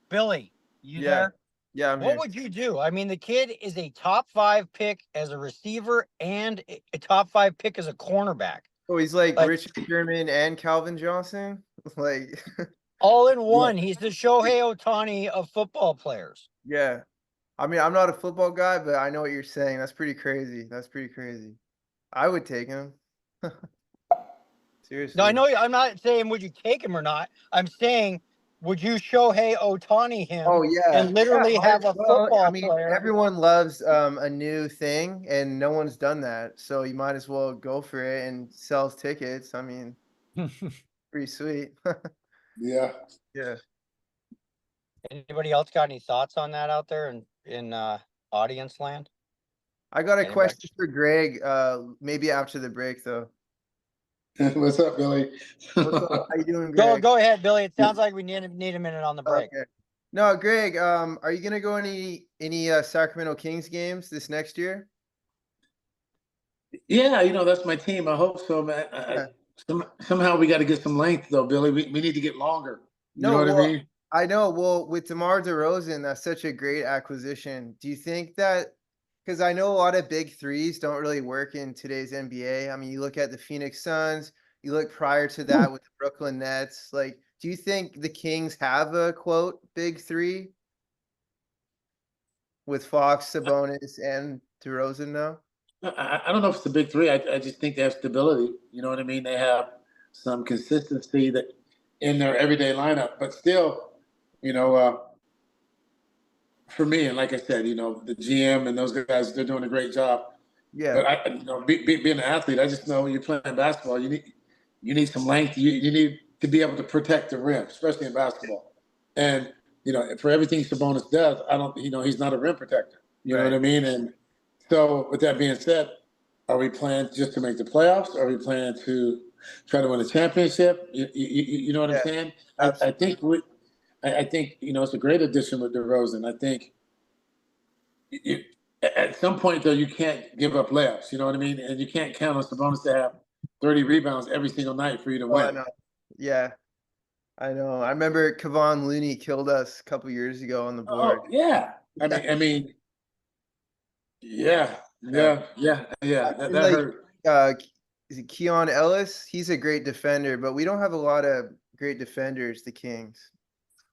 S11: Billy, you there?
S7: Yeah, I'm
S11: What
S7: here.
S11: would you do? I mean, the kid is a top 5 pick as a receiver and a top 5 pick as a cornerback.
S7: Oh, he's like Richard Sherman and Calvin Johnson? Like
S11: all in one. He's the Shohei Ohtani of football players.
S7: Yeah. I mean, I'm not a football guy, but I know what you're saying. That's pretty crazy. That's pretty crazy. I would take him. Seriously.
S11: No, I know. I'm not saying would you take him or not. I'm saying would you Shohei Ohtani him?
S7: Oh yeah,
S11: and literally have a football player.
S7: Everyone loves a new thing, and no one's done that. So you might as well go for it and sell tickets. I mean, pretty sweet.
S8: Yeah.
S7: Yeah.
S11: Anybody else got any thoughts on that out there in audience land?
S7: I got a question for Greg. Maybe after the break, though.
S8: What's up, Billy?
S7: What's up? How you doing, Greg?
S11: Go ahead, Billy. It sounds like we need a minute on the break.
S7: Okay. No, Greg. Are you gonna go any Sacramento Kings games this next year?
S8: Yeah, that's my team. I hope so, man. Somehow we got to get some length, though, Billy. We need to get longer. You know what I mean?
S7: I know. Well, with DeMar DeRozan, that's such a great acquisition. Do you think that? Because I know a lot of big threes don't really work in today's NBA. I mean, you look at the Phoenix Suns, you look prior to that with the Brooklyn Nets. Like, do you think the Kings have a quote big three with Fox, Sabonis, and DeRozan now?
S8: I don't know if it's the big three. I just think they have stability. You know what I mean? They have some consistency that in their everyday lineup, but still, for me, and like I said, the GM and those guys, they're doing a great job.
S7: Yeah.
S8: But being an athlete, I just know you're playing basketball. You need some length. You need to be able to protect the rim, especially in basketball. And for everything Sabonis does, he's not a rim protector. You know what I mean? And so, with that being said, are we playing just to make the playoffs? Are we playing to try to win a championship? You know what I'm saying? I think it's a great addition with DeRozan. I think at some point, though, you can't give up layups. You know what I mean? And you can't count on Sabonis to have 30 rebounds every single night for you to win.
S7: Yeah, I know. I remember Kevon Looney killed us a couple years ago on the board.
S8: Oh, yeah. Yeah,
S7: And
S8: that
S7: like,
S8: hurt.
S7: is it Keon Ellis? He's a great defender, but we don't have a lot of great defenders, the Kings.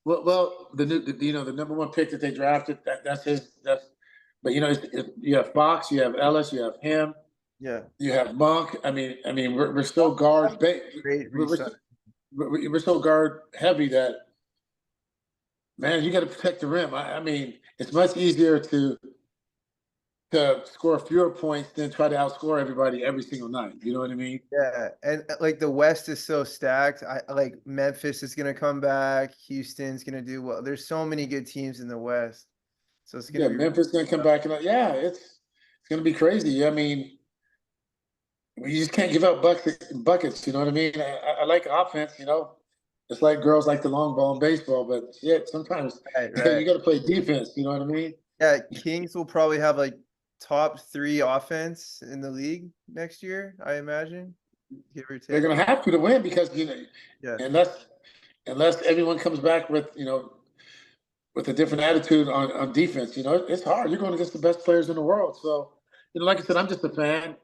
S8: Well, the number one pick that they drafted, that's his. But you have Fox, you have Ellis, you have him,
S7: Yeah,
S8: you have Monk. We're so guard
S7: great
S8: we're,
S7: resign.
S8: we're so guard heavy that, man, you got to protect the rim. It's much easier to score fewer points than try to outscore everybody every single night. You know what I mean?
S7: Yeah, and like the West is so stacked. I like Memphis is gonna come back. Houston's gonna do well. There's so many good teams in the West, so it's
S8: Yeah,
S7: gonna be.
S8: Memphis gonna come back and it's gonna be crazy. You just can't give up buckets. You know what I mean? I like offense. It's like girls like the long ball in baseball, but shit, sometimes
S7: Right.
S8: you got to play defense. You know what I mean?
S7: Yeah, Kings will probably have like top 3 offense in the league next year, I imagine. Give or
S8: They're
S7: take.
S8: gonna have to win because
S7: Yeah.
S8: unless everyone comes back with with a different attitude on defense. It's hard. You're going against the best players in the world. So, like I said, I'm just a fan,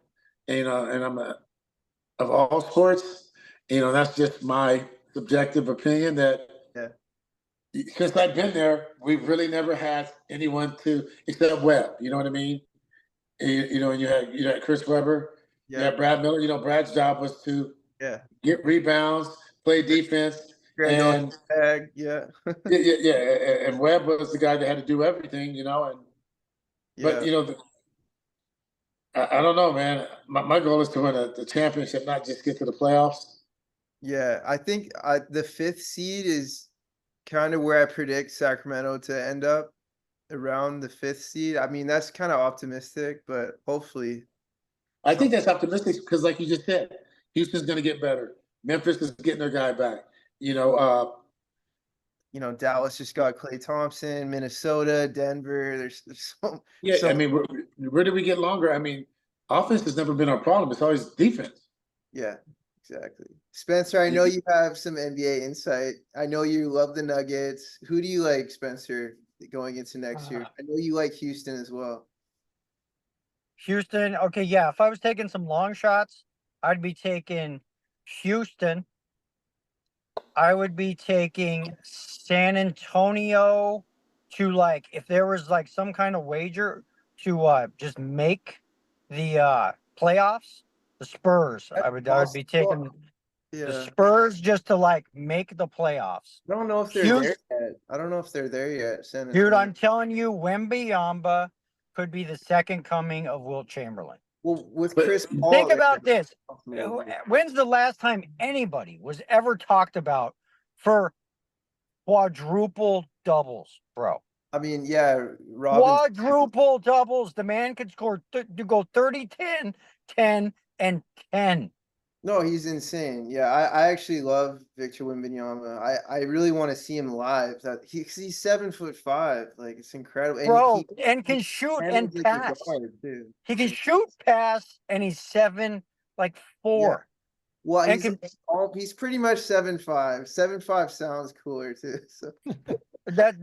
S8: and of all sports. That's just my subjective opinion that
S7: Yeah.
S8: since I've been there, we've really never had anyone except Webb. You know what I mean? And you had Chris Webber, you
S7: Yeah.
S8: had Brad Miller. Brad's job was to
S7: Yeah.
S8: get rebounds, play defense,
S7: Greg
S8: and
S7: Odenberg, yeah.
S8: yeah. And Webb was the guy that had to do everything. But
S7: Yeah.
S8: I don't know, man. My goal is to win the championship, not just get to the playoffs.
S7: Yeah, I think the 5th seed is kind of where I predict Sacramento to end up, around the 5th seed. I mean, that's kind of optimistic, but hopefully.
S8: I think that's optimistic because, like you just said, Houston's going to get better. Memphis is getting their guy back.
S7: Dallas just got Klay Thompson, Minnesota, Denver. There's so.
S8: Yeah, where do we get longer? Offense has never been our problem. It's always defense.
S7: Yeah, exactly. Spencer, I know you have some NBA insight. I know you love the Nuggets. Who do you like, Spencer, going into next year? I know you like Houston as well.
S11: Houston. Okay, yeah. If I was taking some long shots, I'd be taking Houston. I would be taking San Antonio to, like, if there was like some kind of wager to just make the playoffs. The Spurs. I would be taking the Spurs just to like make the playoffs.
S7: I don't know if they're there yet. I don't know if they're there yet. San
S11: Dude,
S7: Antonio.
S11: I'm telling you, Wembanyama could be the second coming of Wilt Chamberlain.
S7: Well, with Chris Paul.
S11: Think about this. When's the last time anybody was ever talked about for quadruple doubles, bro?
S7: I mean, yeah,
S11: quadruple doubles. The man could score to go 30, 10, 10, and 10.
S7: No, he's insane. Yeah, I actually love Victor Wembanyama. I really want to see him live. That he's 7'5". Like, it's incredible.
S11: Bro, and can shoot and pass. He can shoot, pass, and he's 7'4".
S7: Yeah. Well,
S11: And
S7: he's pretty much 7'5". 7'5" sounds cooler too. So
S11: that's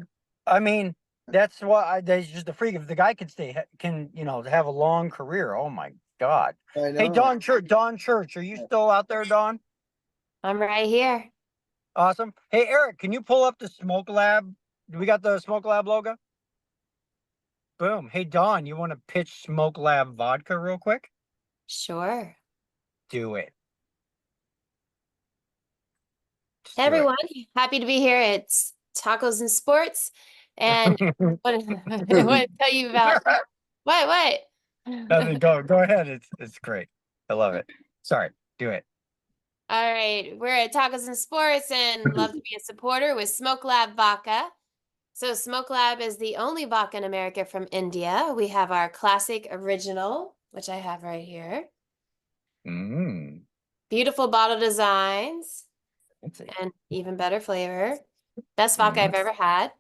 S11: why that's just a freak. If the guy can have a long career. Oh my God.
S7: I know.
S11: Hey, Don Church, are you still out there, Don?
S5: I'm right here.
S11: Awesome. Hey, Eric, can you pull up the Smoke Lab? Do we got the Smoke Lab logo? Boom. Hey, Don, you want to pitch Smoke Lab vodka real quick?
S5: Sure.
S11: Do it.
S5: Hey, everyone. Happy to be here. It's Tacos and Sports. And I want to tell you about what?
S11: Go ahead. It's great. I love it. Sorry. Do it.
S5: All right. We're at Tacos and Sports and love to be a supporter with Smoke Lab Vodka. So Smoke Lab is the only vodka in America from India. We have our classic original, which I have right here. Beautiful bottle designs and even better flavor. Best vodka I've ever had.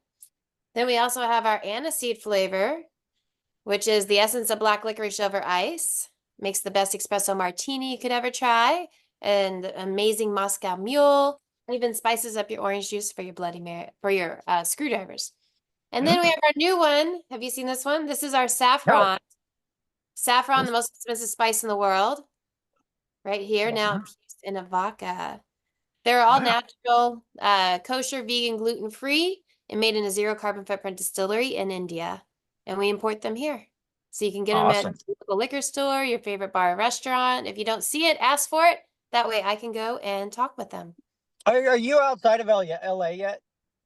S5: Then we also have our aniseed flavor, which is the essence of black licorice over ice. Makes the best espresso martini you could ever try. and amazing Moscow Mule. Even spices up your orange juice for your for your screwdrivers. And then we have our new one. Have you seen this one? This is our saffron. Saffron, the most expensive spice in the world. Right here, now infused in a vodka. They're all natural, kosher, vegan, gluten-free, and made in a zero carbon footprint distillery in India. And we import them here. So you can get them at your local liquor store, your favorite bar or restaurant. If you don't see it, ask for it. That way I can go and talk with them.
S11: Are you outside of LA yet?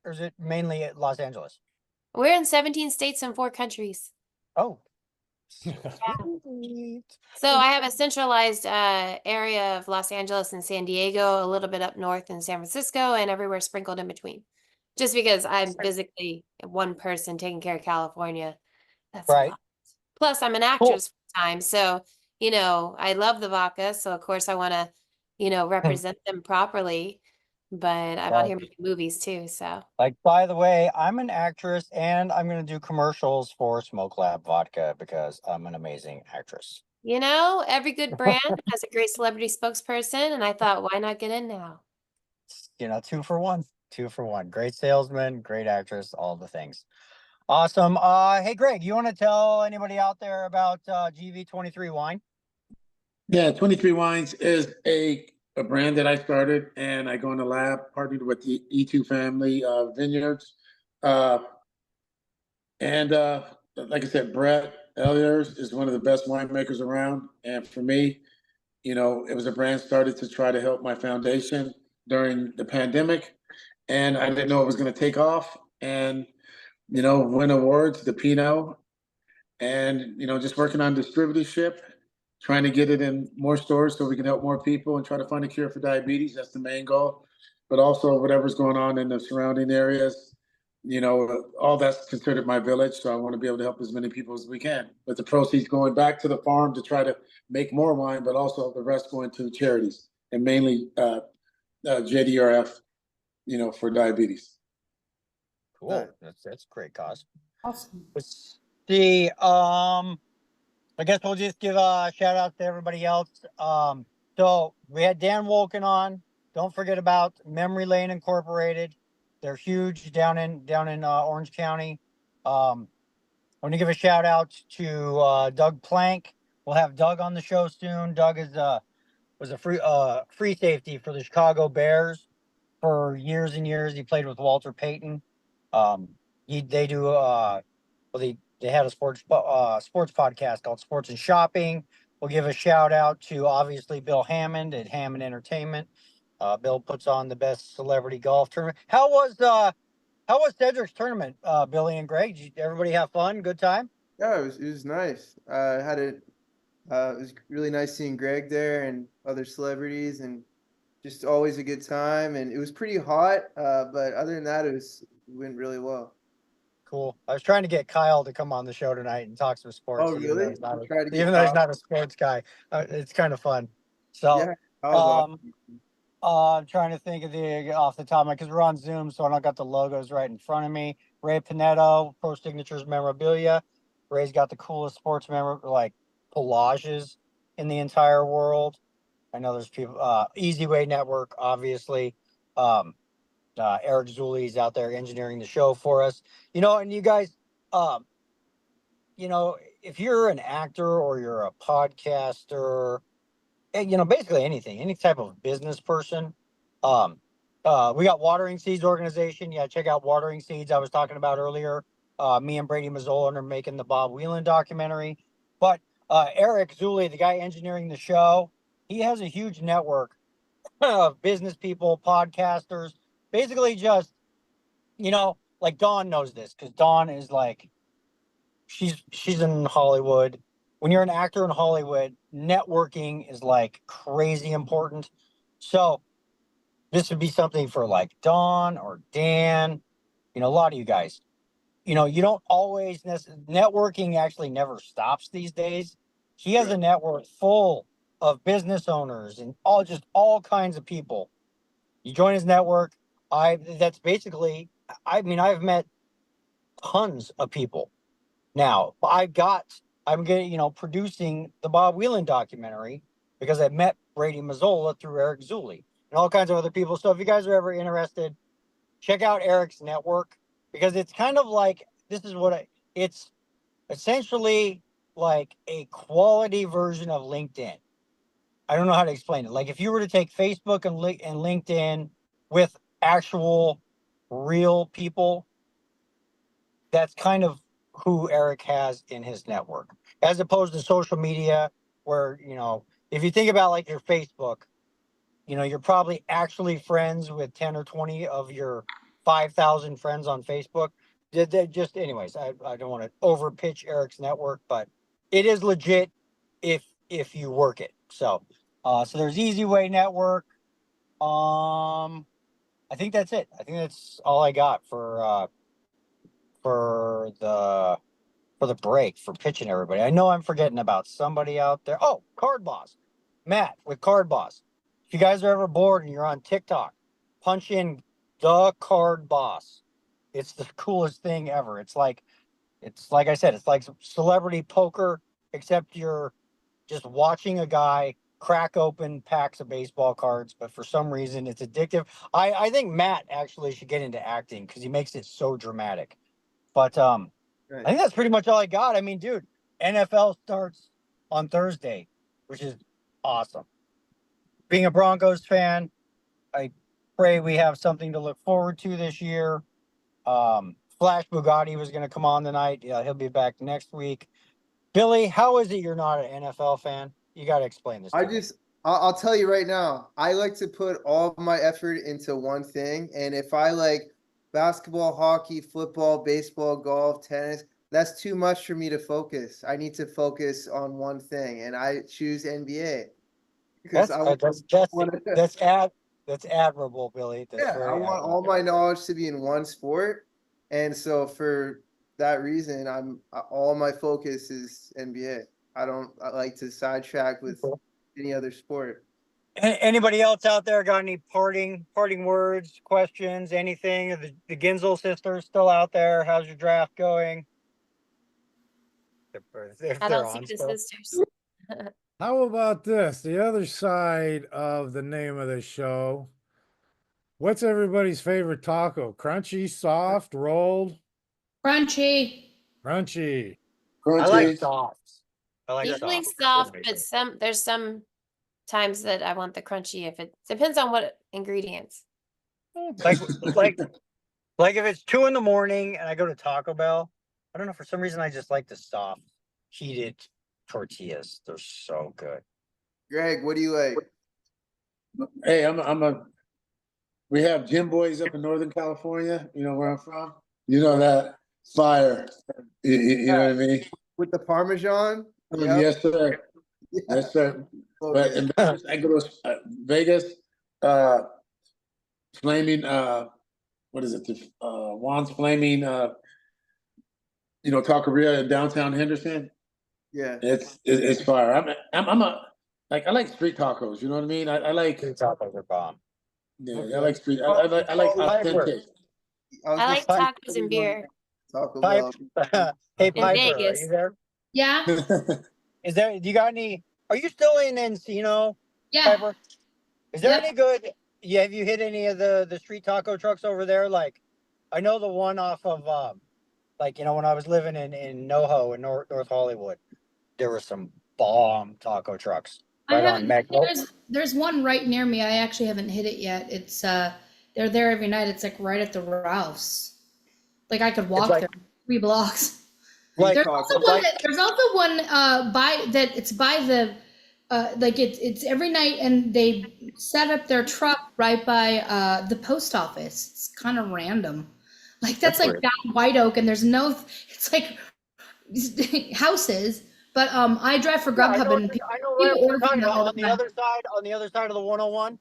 S11: Or is it mainly at Los Angeles?
S5: We're in 17 states and 4 countries.
S11: Oh.
S5: So I have a centralized area of Los Angeles and San Diego, a little bit up north in San Francisco, and everywhere sprinkled in between. Just because I'm physically one person taking care of California. That's a lot. Plus, I'm an actress full time, so I love the vodka. So of course I want to, represent them properly. But I'm out here making movies too. So,
S11: like, by the way, I'm an actress and I'm going to do commercials for Smoke Lab Vodka because I'm an amazing actress.
S5: Every good brand has a great celebrity spokesperson, and I thought, why not get in now?
S11: 2 for 1. 2 for 1. Great salesman, great actress, all the things. Awesome. Hey, Greg, you want to tell anybody out there about GV23 Wine?
S8: Yeah, 23 Wines is a brand that I started, and I go in the lab, partnered with the E2 family vineyards. And like I said, Brett Ellers is one of the best winemakers around. And for me, it was a brand started to try to help my foundation during the pandemic. And I didn't know it was going to take off and, win awards, the Pinot, and, just working on distributorship, trying to get it in more stores so we can help more people and try to find a cure for diabetes. That's the main goal. But also whatever's going on in the surrounding areas, all that's considered my village. So I want to be able to help as many people as we can. But the proceeds going back to the farm to try to make more wine, but also the rest going to charities and mainly JDRF, for diabetes.
S11: Cool. That's a great cause.
S6: Awesome.
S11: I guess we'll just give a shout out to everybody else. So we had Dan Wulkan on. Don't forget about Memory Lane Incorporated. They're huge down in Orange County. I want to give a shout out to Doug Plank. We'll have Doug on the show soon. Doug was a free safety for the Chicago Bears for years and years. He played with Walter Payton. They had a sports podcast called Sports and Shopping. We'll give a shout out to obviously Bill Hammond at Hammond Entertainment. Bill puts on the best celebrity golf tournament. How was Cedric's tournament, Billy and Greg? Did everybody have fun? Good time?
S7: Yeah, it was nice. It was really nice seeing Greg there and other celebrities, and just always a good time. And it was pretty hot, but other than that, it went really well.
S11: Cool. I was trying to get Kyle to come on the show tonight and talk some sports.
S7: Oh, really?
S11: Even though he's not a sports guy, it's kind of fun. So,
S7: yeah, awesome.
S11: I'm trying to think of off the top of my, because we're on Zoom, so I don't got the logos right in front of me. Ray Pinetto, Pro Signatures Memorabilia. Ray's got the coolest sports collages in the entire world. I know there's people. Easy Way Network, obviously. Eric Zuli's out there engineering the show for us. And you guys, if you're an actor or you're a podcaster, basically anything, any type of business person, we got Watering Seeds organization. Yeah, check out Watering Seeds. I was talking about earlier. Me and Brady Mazzola are making the Bob Whelan documentary. But Eric Zuli, the guy engineering the show, he has a huge network of business people, podcasters, basically just, like Dawn knows this because Dawn is like, she's in Hollywood. When you're an actor in Hollywood, networking is like crazy important. So this would be something for like Dawn or Dan, a lot of you guys. You don't always networking actually never stops these days. He has a network full of business owners and all kinds of people. You join his network. That's basically, I've met tons of people. Now I'm getting, producing the Bob Whelan documentary. because I met Brady Mazzola through Eric Zulli and all kinds of other people. So if you guys are ever interested, check out Eric's network, because it's kind of like, it's essentially like a quality version of LinkedIn. I don't know how to explain it. Like if you were to take Facebook and LinkedIn with actual real people, that's kind of who Eric has in his network, as opposed to social media where, if you think about like your Facebook, you're probably actually friends with 10 or 20 of your 5,000 friends on Facebook. Anyways, I don't want to over pitch Eric's network, but it is legit if you work it. So there's Easy Way Network. I think that's it. I think that's all I got for the break, for pitching everybody. I know I'm forgetting about somebody out there. Oh, Card Boss. Matt with Card Boss. If you guys are ever bored and you're on TikTok, punch in the Card Boss. It's the coolest thing ever. It's like I said, it's like celebrity poker, except you're just watching a guy crack open packs of baseball cards, but for some reason it's addictive. I think Matt actually should get into acting because he makes it so dramatic. But I think that's pretty much all I got. I mean, dude, NFL starts on Thursday, which is awesome. Being a Broncos fan, I pray we have something to look forward to this year. Flash Bugatti was going to come on tonight. Yeah, he'll be back next week. Billy, how is it you're not an NFL fan? You got to explain this to me.
S7: I'll tell you right now, I like to put all my effort into one thing. And if I like basketball, hockey, football, baseball, golf, tennis, that's too much for me to focus. I need to focus on one thing, and I choose NBA.
S11: That's admirable, Billy.
S7: I want all my knowledge to be in one sport. And so for that reason, all my focus is NBA. I like to sidetrack with any other sport.
S11: Anybody else out there got any parting words, questions, anything? The Ginzel sisters still out there? How's your draft going?
S5: I don't see the sisters.
S12: How about this? The other side of the name of the show. What's everybody's favorite taco? Crunchy, soft, rolled?
S6: Crunchy.
S12: Crunchy.
S11: I like soft.
S5: Usually soft, but there's some times that I want the crunchy. If it depends on what ingredients.
S11: Like if it's 2 a.m. and I go to Taco Bell, I don't know, for some reason I just like the soft heated tortillas. They're so good.
S7: Greg, what do you like?
S8: Hey, we have Gym Boys up in Northern California, where I'm from. You know that fire. You know what I mean?
S7: With the Parmesan?
S8: Yes, sir. Yeah. Yes, sir. But in Vegas, I go to Vegas, Flaming, what is it? Juan's Flaming, Taqueria in downtown Henderson.
S7: Yeah.
S8: It's fire. I like street tacos. You know what I mean? I like
S11: street tacos are bomb.
S8: Yeah, I like street. I like authentic.
S5: I like tacos and beer.
S11: Hey, Piper, are you there?
S6: Yeah.
S11: Do you got any? Are you still in Encino?
S6: Yeah.
S11: Piper? Is there any good? Yeah, have you hit any of the street taco trucks over there? Like, I know the one off of when I was living in NoHo in North Hollywood, there were some bomb taco trucks.
S6: There's one right near me. I actually haven't hit it yet. It's they're there every night. It's like right at the Ralph's. Like I could walk there 3 blocks. There's also one by the it's every night, and they set up their truck right by the post office. It's kind of random. Like that's like weird. Down White Oak, and there's it's like houses. But I drive for Grubhub, and
S11: I know right on the other side of the 101.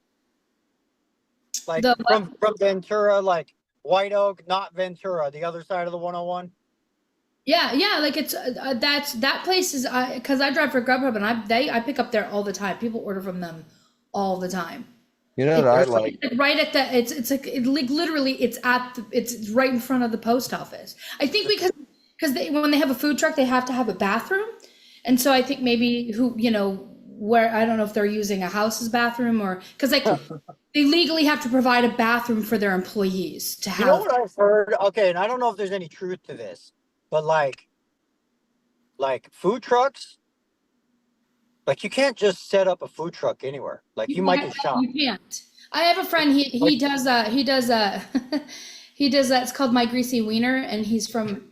S11: Like from Ventura, like White Oak, not Ventura, the other side of the 101.
S6: Yeah, like it's that place is because I drive for Grubhub, and I pick up there all the time. People order from them all the time.
S10: You know what I like?
S6: Right at the it's like literally it's right in front of the post office. I think because when they have a food truck, they have to have a bathroom, and so I think maybe where I don't know if they're using a house's bathroom or because like they legally have to provide a bathroom for their employees to have.
S11: You know what I've heard? Okay, and I don't know if there's any truth to this, but like food trucks, like you can't just set up a food truck anywhere. Like you might get shot.
S6: You can't. I have a friend. He does he does he does that. It's called My Greasy Wiener, and he's from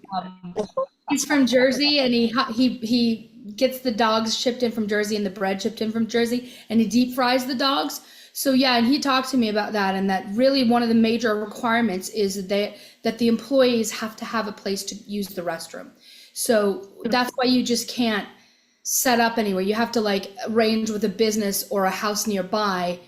S6: Jersey, and he gets the dogs shipped in from Jersey and the bread shipped in from Jersey, and he deep fries the dogs. So yeah, and he talked to me about that, and that really one of the major requirements is that the employees have to have a place to use the restroom. So that's why you just can't set up anywhere. You have to like arrange with a business or a house nearby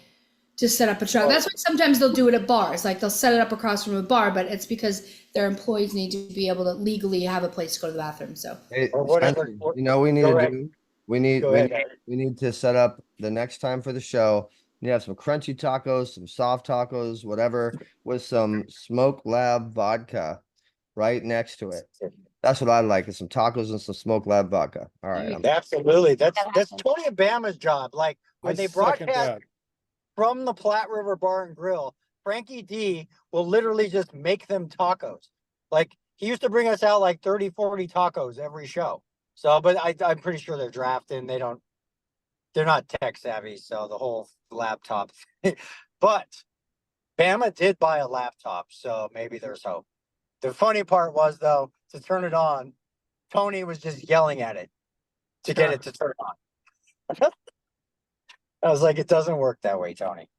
S6: to set up a truck. That's why sometimes they'll do it at bars. Like they'll set it up across from a bar, but it's because their employees need to be able to legally have a place to go to the bathroom. So
S10: Hey,
S11: Or whatever.
S10: Spencer, you know, we need
S11: Go
S10: to
S11: ahead.
S10: do, we need,
S11: Go
S10: we
S11: ahead,
S10: need,
S11: Eric.
S10: we need to set up the next time for the show. You have some crunchy tacos, some soft tacos, whatever, with some Smoke Lab vodka right next to it. That's what I like, is some tacos and some Smoke Lab vodka. All right.
S11: Absolutely. That's
S5: happens.
S11: Tony Obama's job. Like when they
S12: second
S11: broadcast
S12: that.
S11: from the Platte River Bar and Grill, Frankie D will literally just make them tacos. Like he used to bring us out like 30, 40 tacos every show. So, but I'm pretty sure they're drafting. They're not tech savvy. So the whole laptop, but Bama did buy a laptop. So maybe there's hope. The funny part was though, to turn it on, Tony was just yelling at it to get it to turn on. I was like, it doesn't work that way, Tony.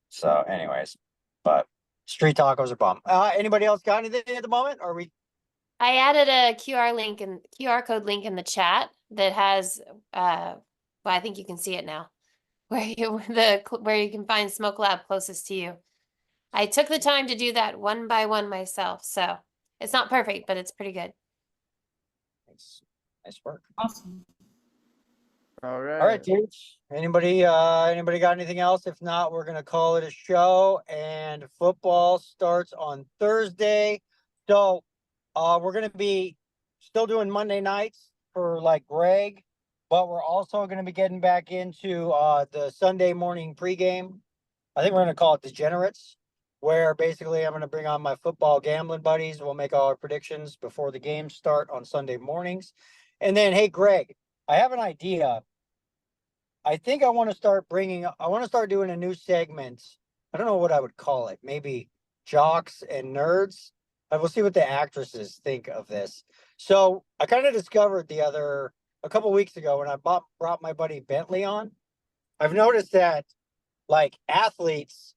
S11: So anyways, but street tacos are bomb. Anybody else got anything at the moment? Or we?
S5: I added a QR code link in the chat that has well, I think you can see it now, where you can find Smoke Lab closest to you. I took the time to do that one by one myself, so it's not perfect, but it's pretty good.
S11: Nice work.
S6: awesome.
S7: All right.
S11: All right, dudes. Anybody got anything else? If not, we're gonna call it a show. And football starts on Thursday. So we're gonna be still doing Monday nights for like Greg, but we're also gonna be getting back into the Sunday morning pregame. I think we're gonna call it Degenerates, where basically I'm gonna bring on my football gambling buddies. We'll make all our predictions before the games start on Sunday mornings. And then, hey, Greg, I have an idea. I think I want to start doing a new segment. I don't know what I would call it. Maybe jocks and nerds. I will see what the actresses think of this. So I kind of discovered a couple weeks ago when I brought my buddy Bentley on. I've noticed that like athletes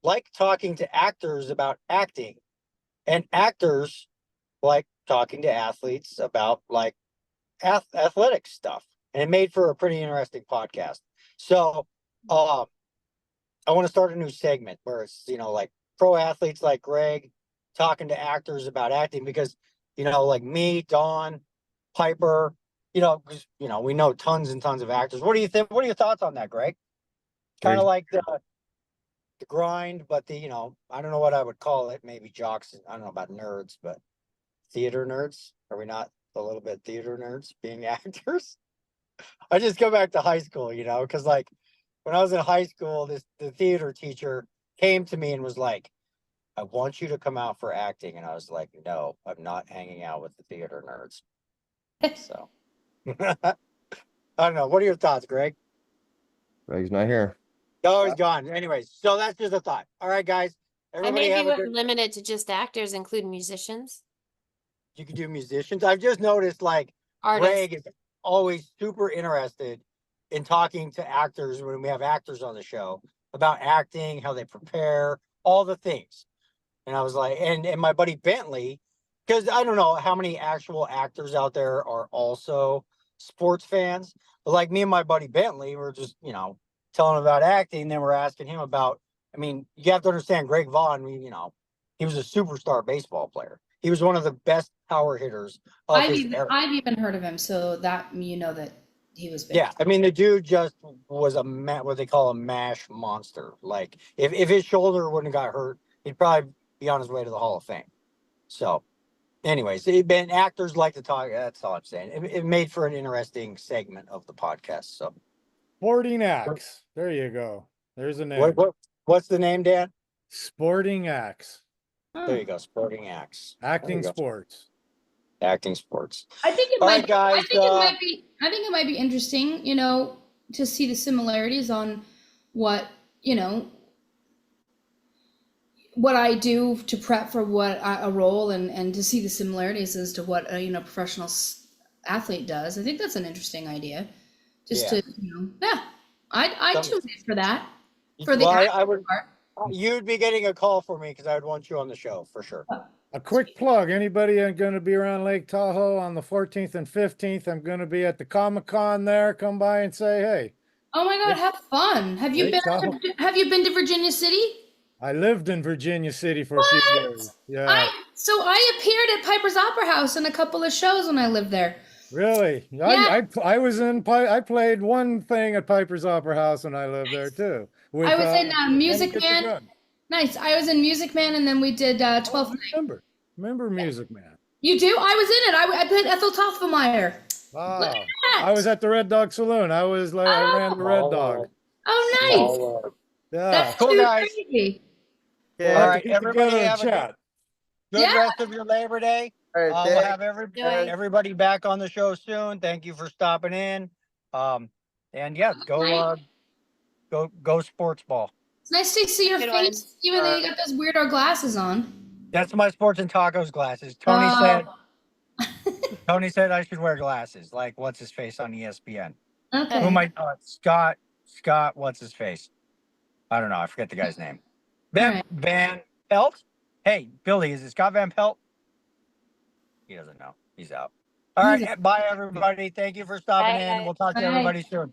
S11: like talking to actors about acting, and actors like talking to athletes about like athletic stuff. And it made for a pretty interesting podcast. So I want to start a new segment where it's, like pro athletes like Greg talking to actors about acting, because, like me, Dawn, Piper, because, we know tons and tons of actors. What do you think? What are your thoughts on that, Greg? Kind of like the grind, but I don't know what I would call it. Maybe jocks. I don't know about nerds, but theater nerds. Are we not a little bit theater nerds being actors? I just go back to high school, because like when I was in high school, the theater teacher came to me and was like, I want you to come out for acting. And I was like, no, I'm not hanging out with the theater nerds. So I don't know. What are your thoughts, Greg?
S10: Greg's not here.
S11: Oh, he's gone. Anyways, so that's just a thought. All right, guys.
S5: I
S11: Everybody have
S5: maybe
S11: a
S5: we're
S11: good.
S5: limited to just actors, including musicians,
S11: You can do musicians. I've just noticed like
S5: artists.
S11: Greg is always super interested in talking to actors when we have actors on the show about acting, how they prepare, all the things. And I was like, and my buddy Bentley, because I don't know how many actual actors out there are also sports fans, but like me and my buddy Bentley were just, telling him about acting. Then we're asking him about, I mean, you have to understand Greg Vaughn, he was a superstar baseball player. He was one of the best power hitters of his era.
S6: I've even heard of him, so that that he was big.
S11: Yeah, I mean, the dude just was what they call a mash monster. Like, if his shoulder wouldn't have got hurt, he'd probably be on his way to the Hall of Fame. So, anyways, actors like to talk. That's all I'm saying. It made for an interesting segment of the podcast. So,
S12: Sporting Axe. There you go. There's a name.
S11: What's the name, Dan?
S12: Sporting Axe.
S11: There you go. Sporting Axe.
S12: Acting sports.
S11: Acting sports.
S6: I think it
S11: All
S6: might.
S11: right, guys,
S6: I think it might be interesting, to see the similarities on what what I do to prep for a role, and to see the similarities as to what a professional athlete does. I think that's an interesting idea. Just to I'd tune in for that. For the
S11: I would.
S6: part.
S11: You'd be getting a call for me because I would want you on the show for sure.
S12: A quick plug. Anybody going to be around Lake Tahoe on the 14th and 15th? I'm going to be at the Comic-Con there. Come by and say hey.
S6: Oh my God, have fun. Have you been to Virginia City?
S12: I lived in Virginia City for a few years. Yeah.
S6: I appeared at Piper's Opera House in a couple of shows when I lived there.
S12: Really?
S6: Yeah.
S12: I played one thing at Piper's Opera House when I lived there too.
S6: I was in Music Man. Nice. I was in Music Man, and then we did 12th Night.
S12: Remember Music Man?
S6: You do? I was in it. I played Ethel Tothmeyer.
S12: Wow. I was at the Red Dog Saloon. I ran the Red Dog.
S6: Oh, nice.
S12: Yeah.
S6: That's
S11: Cool, guys.
S6: crazy.
S7: Yeah.
S11: All right, everybody have
S12: chat.
S11: a good rest of your Labor Day.
S7: All right,
S11: We'll have everybody back on the show soon. Thank you for stopping in. And yeah, go sports ball.
S6: It's nice to see your face, even though you got those weirdo glasses on.
S11: That's my sports and tacos glasses. Tony said I should wear glasses. Like, what's his face on ESPN?
S6: Okay.
S11: Who might Scott, what's his face? I don't know. I forget the guy's name. Van Pelt? Hey, Billy, is it Scott Van Pelt? He doesn't know. He's out. All right. Bye, everybody. Thank you for stopping in. We'll talk to everybody soon.